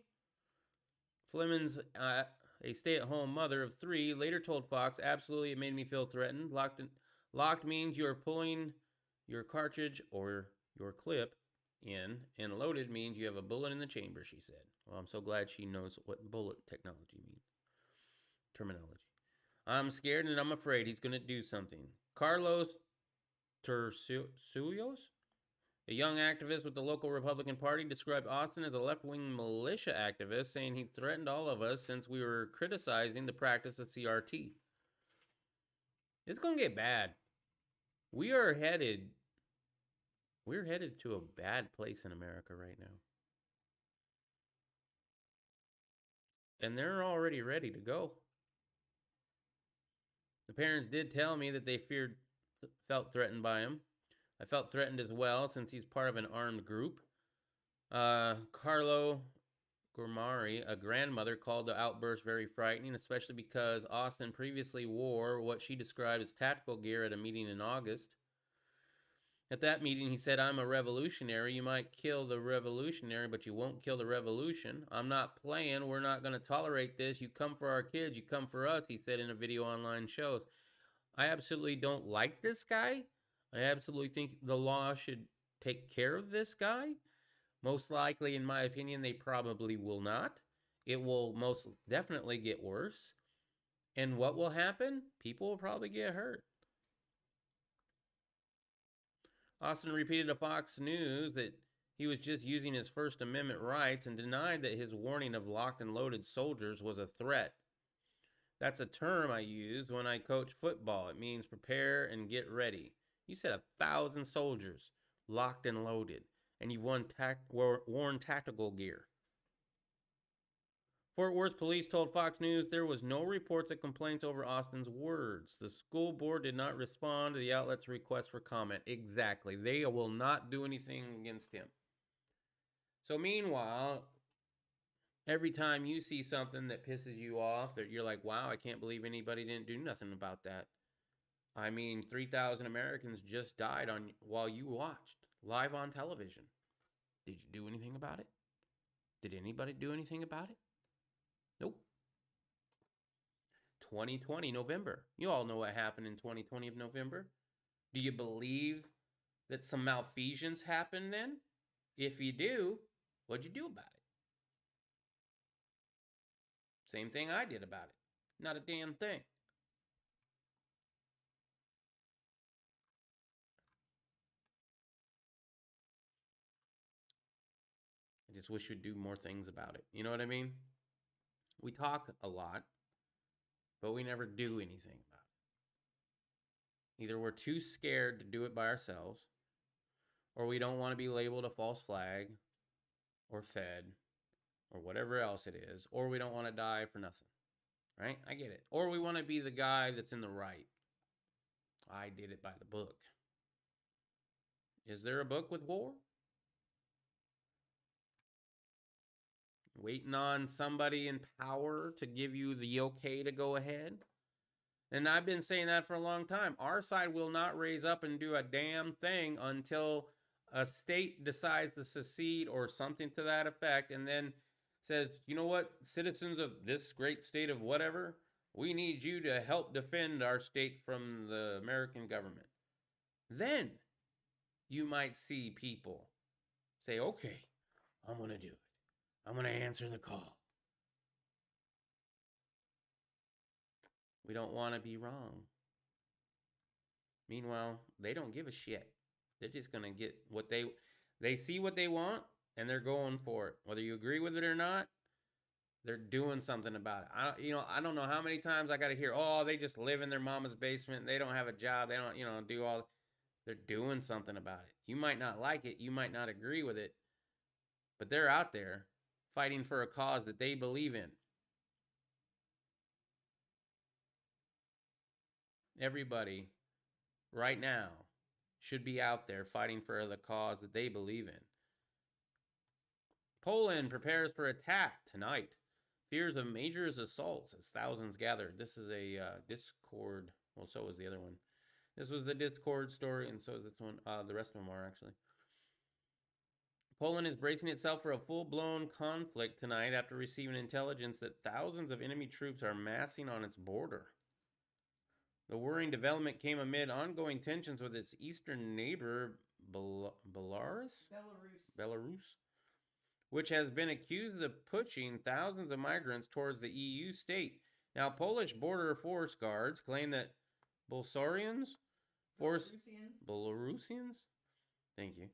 Speaker 3: Flemons, a stay-at-home mother of 3, later told Fox, absolutely, it made me feel threatened. Locked means you are pulling your cartridge or your clip in, and loaded means you have a bullet in the chamber, she said. Well, I'm so glad she knows what bullet technology means. Terminology. I'm scared and I'm afraid he's going to do something. Carlos Tercios, a young activist with the local Republican Party, described Austin as a left-wing militia activist, saying he threatened all of us since we were criticizing the practice of CRT. It's going to get bad. We're headed to a bad place in America right now. And they're already ready to go. The parents did tell me that they felt threatened by him. I felt threatened as well since he's part of an armed group. Carlo Gourmari, a grandmother, called the outburst very frightening, especially because Austin previously wore what she described as tactical gear at a meeting in August. At that meeting, he said, I'm a revolutionary. You might kill the revolutionary, but you won't kill the revolution. I'm not playing. We're not going to tolerate this. You come for our kids. You come for us, he said in a video online shows. I absolutely don't like this guy. I absolutely think the law should take care of this guy. Most likely, in my opinion, they probably will not. It will most definitely get worse. And what will happen? People will probably get hurt. Austin repeated to Fox News that he was just using his First Amendment rights and denied that his warning of locked and loaded soldiers was a threat. That's a term I use when I coach football. It means prepare and get ready. You said 1,000 soldiers locked and loaded, and you've worn tactical gear. Fort Worth police told Fox News there was no reports of complaints over Austin's words. The school board did not respond to the outlet's request for comment. Exactly. They will not do anything against him. So meanwhile, every time you see something that pisses you off, that you're like, wow, I can't believe anybody didn't do nothing about that. I mean, 3,000 Americans just died while you watched live on television. Did you do anything about it? Did anybody do anything about it? Nope. 2020 November. You all know what happened in 2020 of November. Do you believe that some malfeasance happened then? If you do, what'd you do about it? Same thing I did about it. Not a damn thing. I just wish we'd do more things about it. You know what I mean? We talk a lot, but we never do anything about it. Either we're too scared to do it by ourselves, or we don't want to be labeled a false flag, or fed, or whatever else it is, or we don't want to die for nothing. Right? I get it. Or we want to be the guy that's in the right. I did it by the book. Is there a book with war? Waiting on somebody in power to give you the okay to go ahead? And I've been saying that for a long time. Our side will not raise up and do a damn thing until a state decides to secede or something to that effect, and then says, you know what, citizens of this great state of whatever, we need you to help defend our state from the American government. Then you might see people say, okay, I'm going to do it. I'm going to answer the call. We don't want to be wrong. Meanwhile, they don't give a shit. They're just going to get what they see what they want, and they're going for it. Whether you agree with it or not, they're doing something about it. I don't know how many times I got to hear, oh, they just live in their mama's basement. They don't have a job. They don't, do all. They're doing something about it. You might not like it. You might not agree with it. But they're out there fighting for a cause that they believe in. Everybody right now should be out there fighting for the cause that they believe in. Poland prepares for attack tonight. Fears of major assaults as thousands gathered. This is a Discord. Well, so was the other one. This was the Discord story, and so is this one. The rest of them are actually. Poland is bracing itself for a full-blown conflict tonight after receiving intelligence that thousands of enemy troops are massing on its border. The worrying development came amid ongoing tensions with its eastern neighbor, Belarus, which has been accused of pushing thousands of migrants towards the EU state. Now, Polish border force guards claim that Belarusians? Thank you.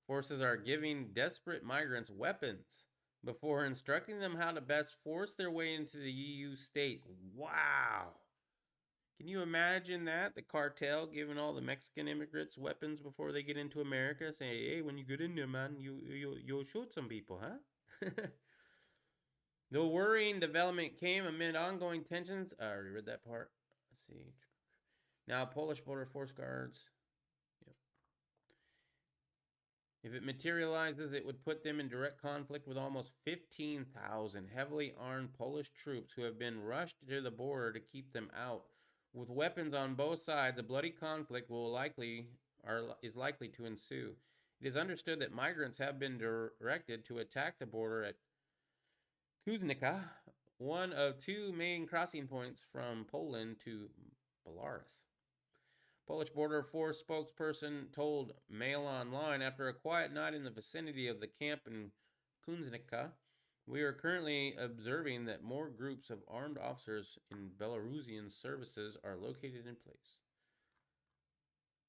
Speaker 3: Forces are giving desperate migrants weapons before instructing them how to best force their way into the EU state. Wow. Can you imagine that? The cartel giving all the Mexican immigrants weapons before they get into America, saying, hey, when you get in there, man, you'll shoot some people, huh? The worrying development came amid ongoing tensions. I already read that part. Let's see. Now, Polish border force guards. Yep. If it materializes, it would put them in direct conflict with almost 15,000 heavily armed Polish troops who have been rushed to the border to keep them out. With weapons on both sides, a bloody conflict is likely to ensue. It is understood that migrants have been directed to attack the border at Kuznica, one of two main crossing points from Poland to Belarus. Polish Border Force spokesperson told Mail Online, after a quiet night in the vicinity of the camp in Kuznica, we are currently observing that more groups of armed officers in Belarusian services are located in place.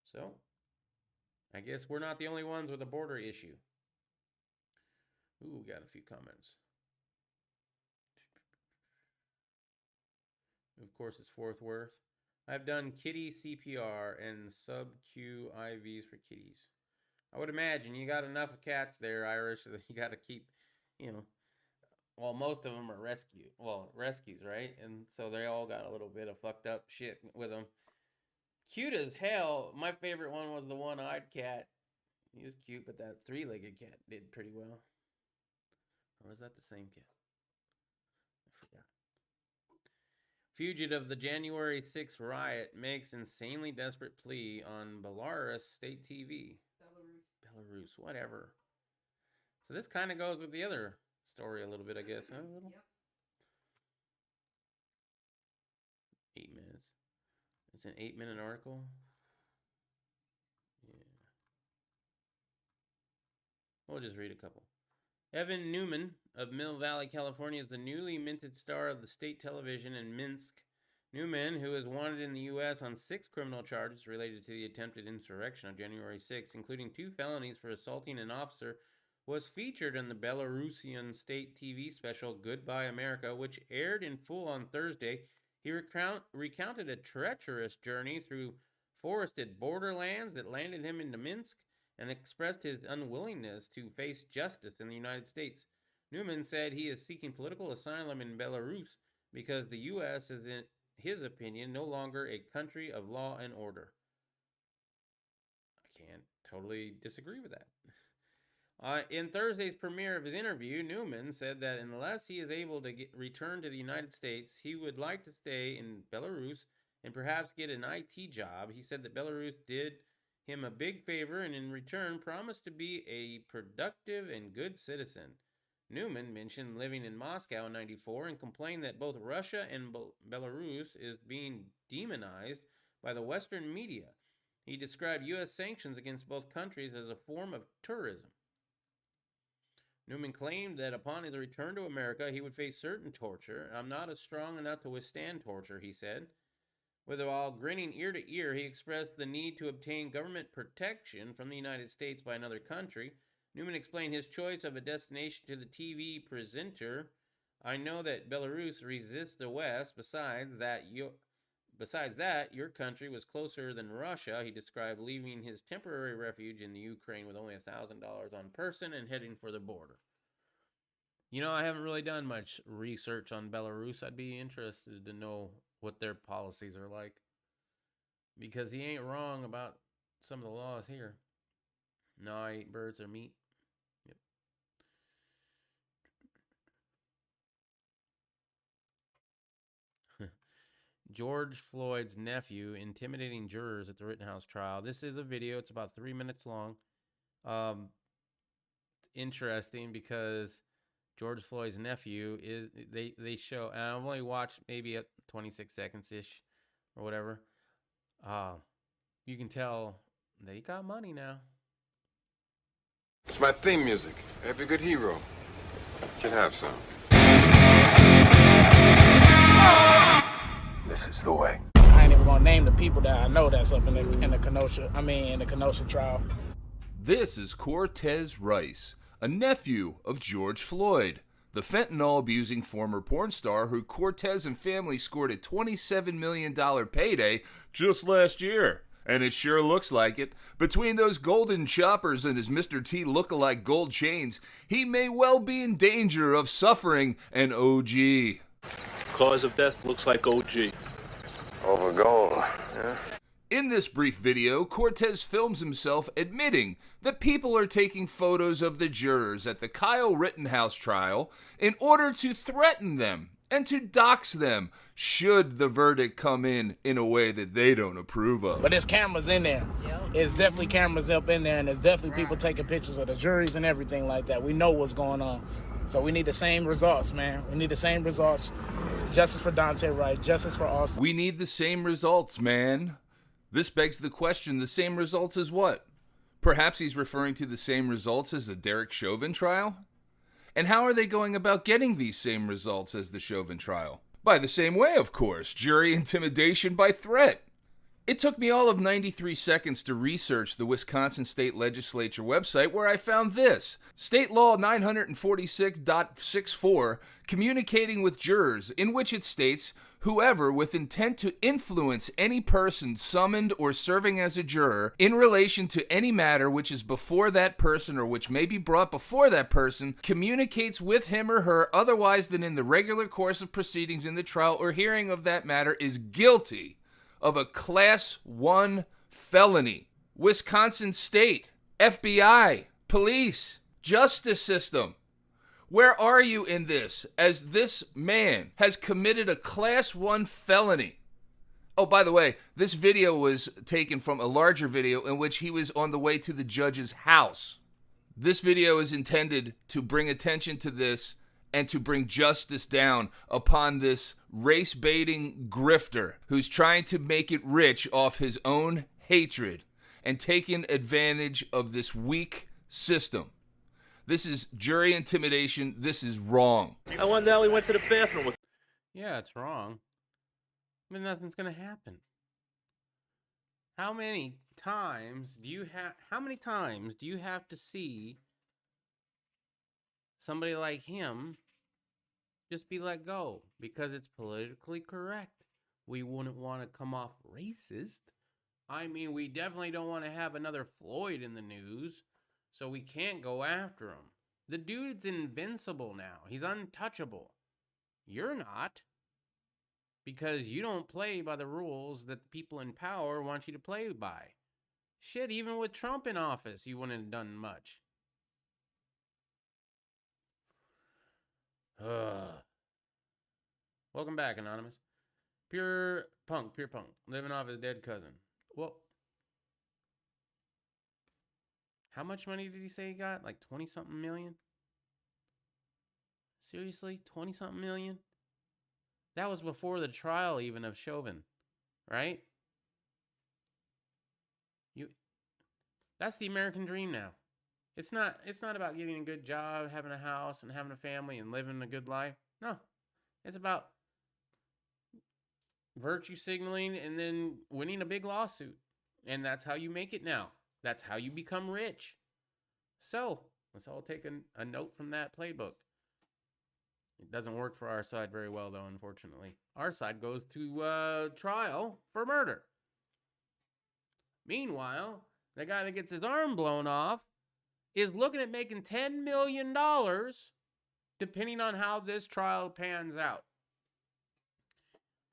Speaker 3: So, I guess we're not the only ones with a border issue. Ooh, got a few comments. Of course, it's Fort Worth. I've done kitty CPR and sub-Q IVs for kitties. I would imagine you got enough of cats there, Irish, that you got to keep, you know, well, most of them are rescues, right? And so they all got a little bit of fucked up shit with them. Cute as hell. My favorite one was the one-eyed cat. He was cute, but that three-legged cat did pretty well. Or was that the same cat? I forgot. Fugitive of the January 6th riot makes insanely desperate plea on Belarus state TV. Belarus, whatever. So this kind of goes with the other story a little bit, I guess, huh? A little? Yep. 8 minutes. It's an 8-minute article. Yeah. We'll just read a couple. Evan Newman of Mill Valley, California, is the newly minted star of the state television in Minsk. Newman, who is wanted in the U.S. on 6 criminal charges related to the attempted insurrection on January 6, including 2 felonies for assaulting an officer, was featured in the Belarusian state TV special Goodbye America, which aired in full on Thursday. He recounted a treacherous journey through forested borderlands that landed him into Minsk and expressed his unwillingness to face justice in the United States. Newman said he is seeking political asylum in Belarus because the U.S. is, in his opinion, no longer a country of law and order. I can't totally disagree with that. In Thursday's premiere of his interview, Newman said that unless he is able to return to the United States, he would like to stay in Belarus and perhaps get an IT job. He said that Belarus did him a big favor and in return promised to be a productive and good citizen. Newman mentioned living in Moscow in '94 and complained that both Russia and Belarus is being demonized by the Western media. He described U.S. sanctions against both countries as a form of tourism. Newman claimed that upon his return to America, he would face certain torture. I'm not as strong enough to withstand torture, he said. While grinning ear to ear, he expressed the need to obtain government protection from the United States by another country. Newman explained his choice of a destination to the TV presenter. I know that Belarus resists the West. Besides that, your country was closer than Russia. He described leaving his temporary refuge in the Ukraine with only $1,000 on person and heading for the border. You know, I haven't really done much research on Belarus. I'd be interested to know what their policies are like, because he ain't wrong about some of the laws here. No, I eat birds or meat. Yep. George Floyd's nephew intimidating jurors at the Rittenhouse trial. This is a video. It's about 3 minutes long. Interesting because George Floyd's nephew is they show, and I've only watched maybe 26 seconds ish or whatever. You can tell they got money now.
Speaker 4: It's my theme music. Every good hero should have some. This is the way.
Speaker 5: I ain't even gonna name the people that I know that's up in the Kenosha trial.
Speaker 6: This is Cortez Rice, a nephew of George Floyd, the fentanyl-abusing former porn star who Cortez and family scored a $27 million payday just last year. And it sure looks like it. Between those golden choppers and his Mr. T look-alike gold chains, he may well be in danger of suffering an OG.
Speaker 7: Cause of death looks like OG.
Speaker 4: Over gold, yeah?
Speaker 6: In this brief video, Cortez films himself admitting that people are taking photos of the jurors at the Kyle Rittenhouse trial in order to threaten them and to dox them should the verdict come in a way that they don't approve of.
Speaker 5: But there's cameras in there. It's definitely cameras up in there, and there's definitely people taking pictures of the juries and everything like that. We know what's going on. So we need the same results, man. We need the same results. Justice for Dante Wright, justice for Austin.
Speaker 6: We need the same results, man. This begs the question, the same results as what? Perhaps he's referring to the same results as the Derek Chauvin trial? And how are they going about getting these same results as the Chauvin trial? By the same way, of course, jury intimidation by threat. It took me all of 93 seconds to research the Wisconsin State Legislature website where I found this. State Law 946.64, communicating with jurors, in which it states, Whoever, with intent to influence any person summoned or serving as a juror in relation to any matter which is before that person or which may be brought before that person, communicates with him or her otherwise than in the regular course of proceedings in the trial or hearing of that matter, is guilty of a Class 1 felony. Wisconsin State, FBI, police, justice system. Where are you in this, as this man has committed a Class 1 felony? Oh, by the way, this video was taken from a larger video in which he was on the way to the judge's house. This video is intended to bring attention to this and to bring justice down upon this race-baiting grifter who's trying to make it rich off his own hatred and taking advantage of this weak system. This is jury intimidation. This is wrong.
Speaker 7: I wonder how he went to the bathroom with.
Speaker 3: Yeah, it's wrong. But nothing's gonna happen. How many times do you have to see somebody like him just be let go because it's politically correct? We wouldn't want to come off racist. I mean, we definitely don't want to have another Floyd in the news, so we can't go after him. The dude's invincible now. He's untouchable. You're not, because you don't play by the rules that the people in power want you to play by. Shit, even with Trump in office, you wouldn't have done much. Welcome back, Anonymous. Pure punk, living off his dead cousin. Well, how much money did he say he got? Like 20-something million? Seriously? 20-something million? That was before the trial even of Chauvin, right? That's the American dream now. It's not about getting a good job, having a house, and having a family, and living a good life. No. It's about virtue signaling and then winning a big lawsuit. And that's how you make it now. That's how you become rich. So, let's all take a note from that playbook. It doesn't work for our side very well, though, unfortunately. Our side goes to trial for murder. Meanwhile, the guy that gets his arm blown off is looking at making $10 million, depending on how this trial pans out.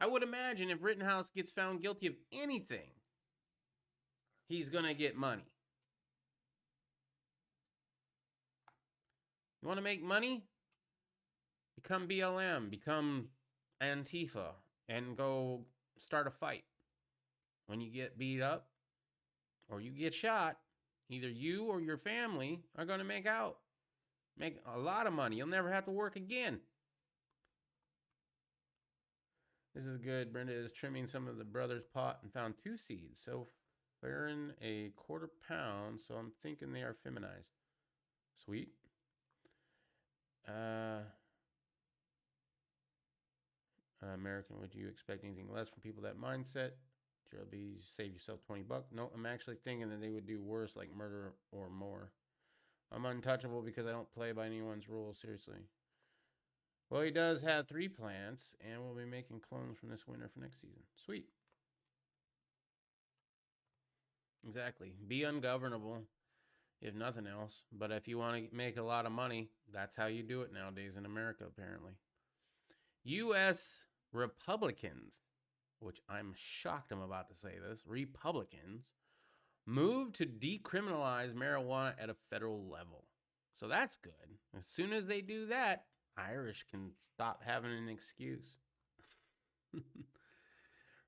Speaker 3: I would imagine if Rittenhouse gets found guilty of anything, he's going to get money. You want to make money? Become BLM, become Antifa, and go start a fight. When you get beat up or you get shot, either you or your family are going to make a lot of money. You'll never have to work again. This is good. Brenda is trimming some of the brother's pot and found 2 seeds. So faring a quarter pound, so I'm thinking they are feminized. Sweet. American, would you expect anything less from people that mindset? JLB, save yourself $20. No, I'm actually thinking that they would do worse, like murder or more. I'm untouchable because I don't play by anyone's rules, seriously. Well, he does have 3 plants, and we'll be making clones from this winter for next season. Sweet. Exactly. Be ungovernable, if nothing else. But if you want to make a lot of money, that's how you do it nowadays in America, apparently. U.S. Republicans, which I'm shocked I'm about to say this, Republicans, move to decriminalize marijuana at a federal level. So that's good. As soon as they do that, Irish can stop having an excuse.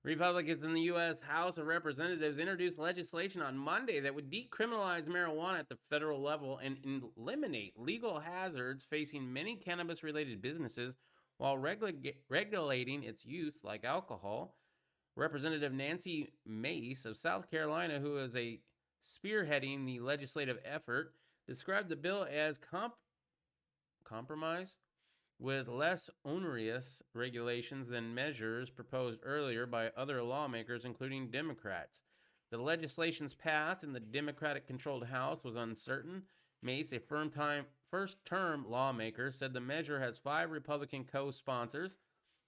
Speaker 3: Republicans in the U.S. House of Representatives introduced legislation on Monday that would decriminalize marijuana at the federal level and eliminate legal hazards facing many cannabis-related businesses while regulating its use like alcohol. Representative Nancy Mace of South Carolina, who is spearheading the legislative effort, described the bill as compromise with less onerous regulations than measures proposed earlier by other lawmakers, including Democrats. The legislation's path in the Democratic-controlled House was uncertain. Mace, a first-term lawmaker, said the measure has 5 Republican co-sponsors,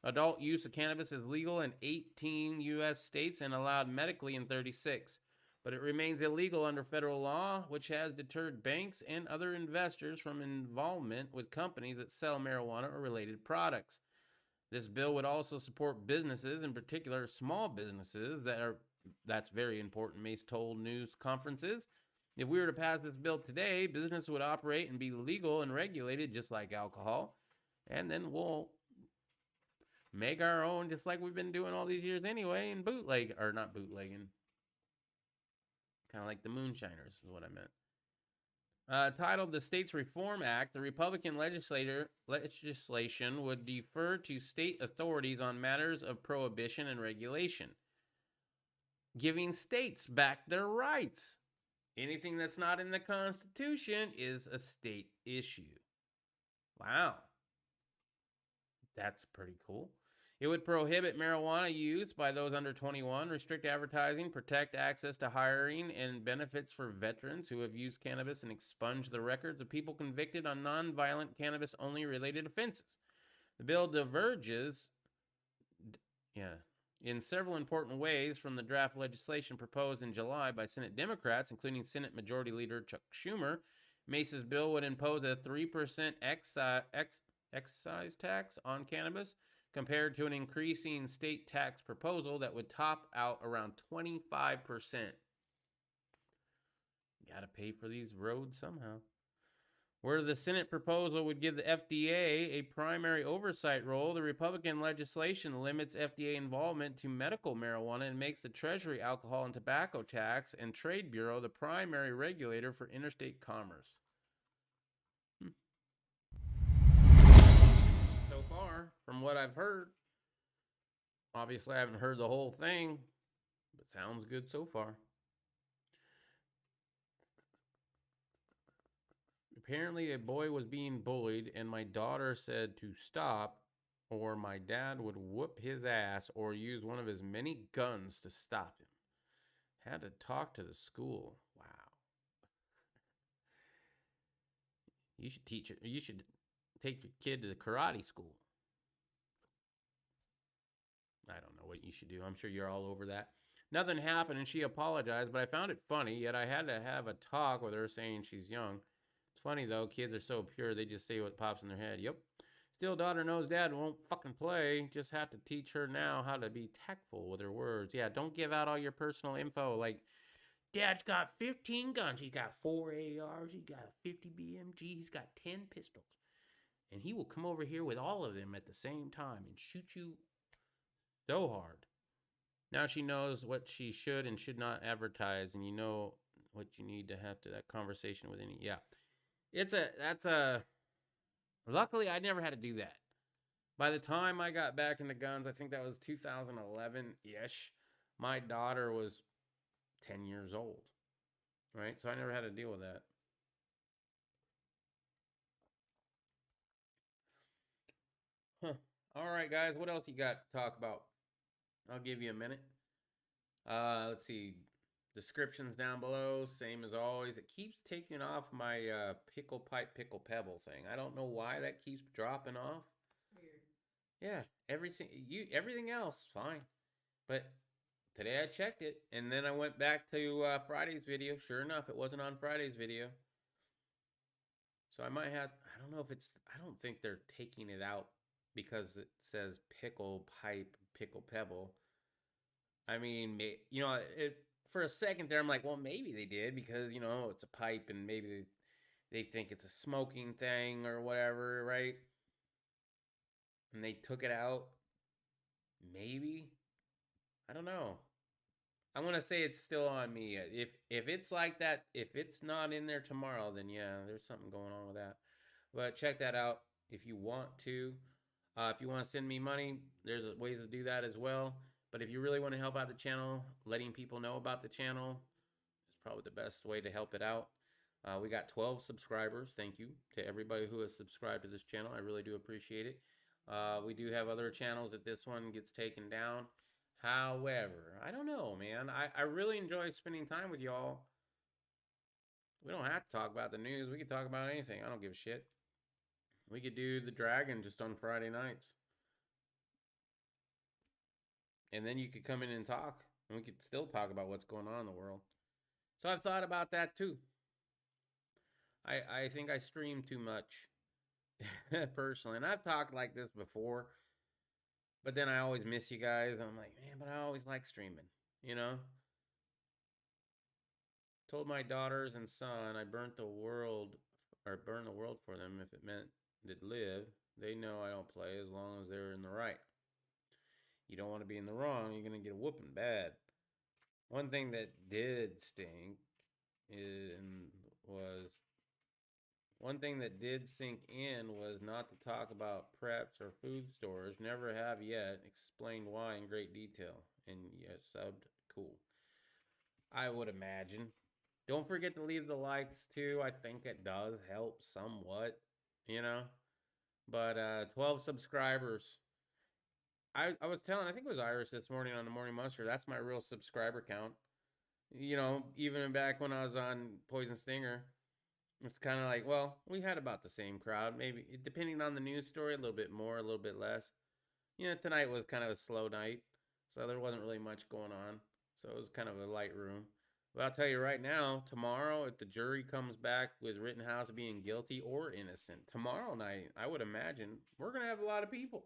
Speaker 3: Adult use of cannabis is legal in 18 U.S. states and allowed medically in 36. But it remains illegal under federal law, which has deterred banks and other investors from involvement with companies that sell marijuana or related products. This bill would also support businesses, in particular small businesses, that's very important, Mace told news conferences. If we were to pass this bill today, business would operate and be legal and regulated just like alcohol. And then we'll make our own just like we've been doing all these years anyway, and not bootlegging. Kind of like the moonshiners is what I meant. Titled the States Reform Act, the Republican legislation would defer to state authorities on matters of prohibition and regulation, giving states back their rights. Anything that's not in the Constitution is a state issue. Wow. That's pretty cool. It would prohibit marijuana use by those under 21, restrict advertising, protect access to hiring and benefits for veterans who have used cannabis, and expunge the records of people convicted on nonviolent cannabis-only related offenses. The bill diverges in several important ways from the draft legislation proposed in July by Senate Democrats, including Senate Majority Leader Chuck Schumer. Mace's bill would impose a 3% excise tax on cannabis, compared to an increasing state tax proposal that would top out around 25%. Gotta pay for these roads somehow. Where the Senate proposal would give the FDA a primary oversight role, the Republican legislation limits FDA involvement to medical marijuana and makes the Treasury Alcohol and Tobacco Tax and Trade Bureau the primary regulator for interstate commerce. So far, from what I've heard, obviously I haven't heard the whole thing, but sounds good so far. Apparently a boy was being bullied and my daughter said to stop or my dad would whoop his ass or use one of his many guns to stop him. Had to talk to the school. Wow. You should take your kid to the karate school. I don't know what you should do. I'm sure you're all over that. Nothing happened and she apologized, but I found it funny, yet I had to have a talk with her saying she's young. It's funny though, kids are so pure, they just say what pops in their head. Yep. Still, daughter knows dad won't fucking play. Just have to teach her now how to be tactful with her words. Yeah, don't give out all your personal info like, Dad's got 15 guns. He's got 4 ARs. He's got 50 BMG. He's got 10 pistols. And he will come over here with all of them at the same time and shoot you so hard. Now she knows what she should and should not advertise, and you know what you need to have to that conversation with any. Yeah. Luckily, I never had to do that. By the time I got back into guns, I think that was 2011-ish, my daughter was 10 years old, right? So I never had to deal with that. Huh. All right, guys, what else you got to talk about? I'll give you a minute. Let's see. Descriptions down below, same as always. It keeps taking off my pickle pipe, pickle pebble thing. I don't know why that keeps dropping off. Weird. Yeah, everything else fine, but today I checked it, and then I went back to Friday's video. Sure enough, it wasn't on Friday's video. So I might have. I don't know if it's. I don't think they're taking it out because it says pickle pipe, pickle pebble. I mean, you know, for a second there, I'm like, well, maybe they did because, you know, it's a pipe and maybe they think it's a smoking thing or whatever, right? And they took it out. Maybe. I don't know. I want to say it's still on me. If it's like that, if it's not in there tomorrow, then yeah, there's something going on with that. But check that out if you want to. If you want to send me money, there's ways to do that as well. But if you really want to help out the channel, letting people know about the channel is probably the best way to help it out. We got 12 subscribers. Thank you to everybody who has subscribed to this channel. I really do appreciate it. We do have other channels that this one gets taken down. However, I don't know, man. I really enjoy spending time with y'all. We don't have to talk about the news. We can talk about anything. I don't give a shit. We could do the Dragon just on Friday nights. And then you could come in and talk, and we could still talk about what's going on in the world. So I've thought about that too. I think I stream too much personally, and I've talked like this before, but then I always miss you guys. I'm like, man, but I always like streaming, you know? Told my daughters and son I burnt the world for them if it meant they'd live. They know I don't play as long as they're in the right. You don't want to be in the wrong, you're going to get a whooping bad. One thing that did stink was one thing that did sink in was not to talk about preps or food stores. Never have yet. Explained why in great detail. And yes, subbed. Cool. I would imagine. Don't forget to leave the likes too. I think it does help somewhat, you know. But 12 subscribers. I was telling, I think it was Iris this morning on the Morning Muster. That's my real subscriber count. You know, even back when I was on Poison Stinger, it's kind of like, well, we had about the same crowd. Maybe depending on the news story, a little bit more, a little bit less. You know, tonight was kind of a slow night, so there wasn't really much going on. So it was kind of a light room. But I'll tell you right now, tomorrow, if the jury comes back with Rittenhouse being guilty or innocent, tomorrow night, I would imagine we're going to have a lot of people.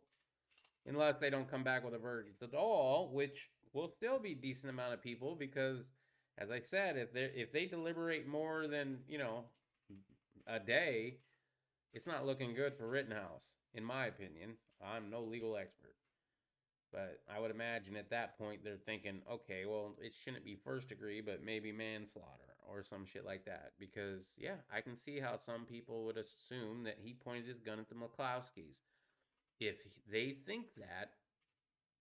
Speaker 3: Unless they don't come back with a verdict at all, which will still be a decent amount of people because, as I said, if they deliberate more than, you know, a day, it's not looking good for Rittenhouse, in my opinion. I'm no legal expert. But I would imagine at that point they're thinking, okay, well, it shouldn't be first degree, but maybe manslaughter or some shit like that. Because, yeah, I can see how some people would assume that he pointed his gun at the McCloskeys. If they think that,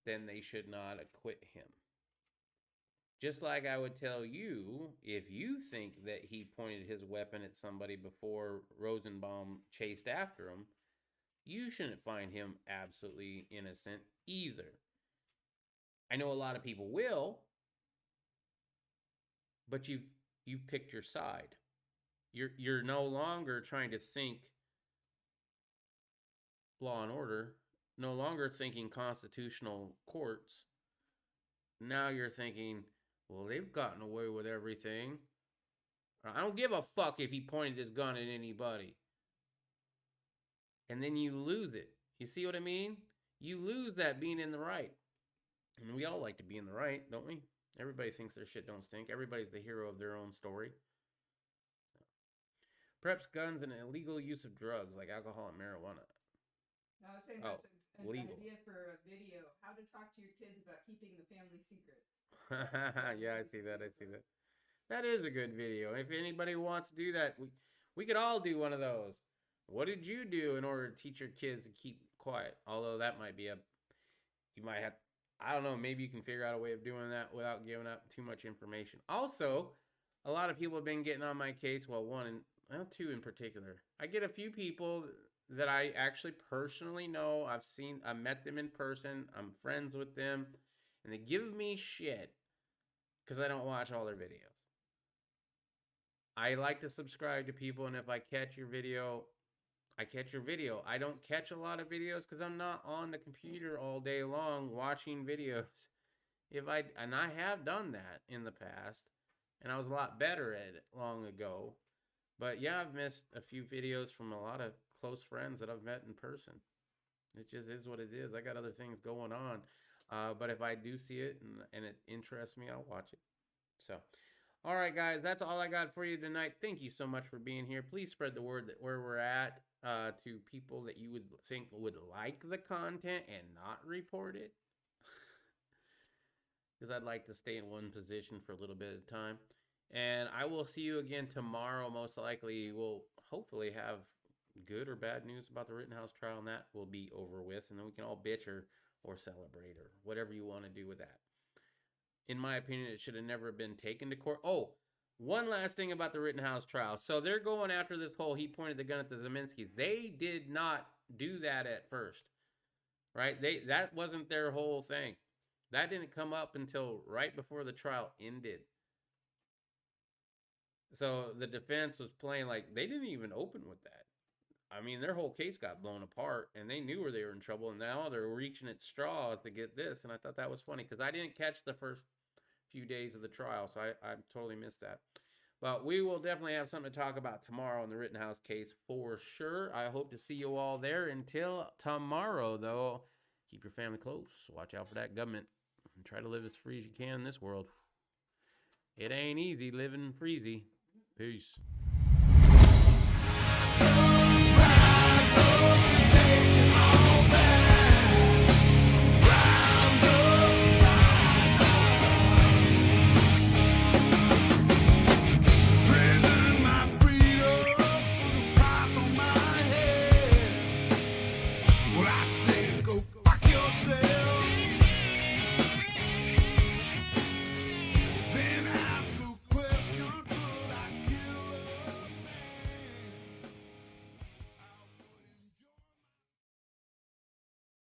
Speaker 3: then they should not acquit him. Just like I would tell you, if you think that he pointed his weapon at somebody before Rosenbaum chased after him, you shouldn't find him absolutely innocent either. I know a lot of people will, but you've picked your side. You're no longer trying to think law and order, no longer thinking constitutional courts. Now you're thinking, well, they've gotten away with everything. I don't give a fuck if he pointed his gun at anybody. And then you lose it. You see what I mean? You lose that being in the right. And we all like to be in the right, don't we? Everybody thinks their shit don't stink. Everybody's the hero of their own story. Preps, guns, and illegal use of drugs like alcohol and marijuana.
Speaker 8: No, I was saying that's an
Speaker 3: legal.
Speaker 8: idea for a video. How to talk to your kids about keeping the family secrets.
Speaker 3: Yeah, I see that. That is a good video. If anybody wants to do that, we could all do one of those. What did you do in order to teach your kids to keep quiet? Although that might be you might have, I don't know, maybe you can figure out a way of doing that without giving up too much information. Also, a lot of people have been getting on my case. Well, two in particular. I get a few people that I actually personally know. I met them in person. I'm friends with them. And they give me shit because I don't watch all their videos. I like to subscribe to people, and if I catch your video, I catch your video. I don't catch a lot of videos because I'm not on the computer all day long watching videos. And I have done that in the past, and I was a lot better at it long ago. But yeah, I've missed a few videos from a lot of close friends that I've met in person. It just is what it is. I got other things going on. But if I do see it and it interests me, I'll watch it. So, all right, guys, that's all I got for you tonight. Thank you so much for being here. Please spread the word that where we're at to people that you would think would like the content and not report it. Because I'd like to stay in one position for a little bit of time. And I will see you again tomorrow. Most likely we'll hopefully have good or bad news about the Rittenhouse trial, and that will be over with. And then we can all bitch or celebrate or whatever you want to do with that. In my opinion, it should have never been taken to court. Oh, one last thing about the Rittenhouse trial. So they're going after this whole, he pointed the gun at the Zeminskis. They did not do that at first, right? That wasn't their whole thing. That didn't come up until right before the trial ended. So the defense was playing like they didn't even open with that. I mean, their whole case got blown apart, and they knew where they were in trouble, and now they're reaching at straws to get this. And I thought that was funny because I didn't catch the first few days of the trial, so I totally missed that. But we will definitely have something to talk about tomorrow in the Rittenhouse case for sure. I hope to see you all there. Until tomorrow, though, keep your family close. Watch out for that government, and try to live as free as you can in this world. It ain't easy living freezy. Peace.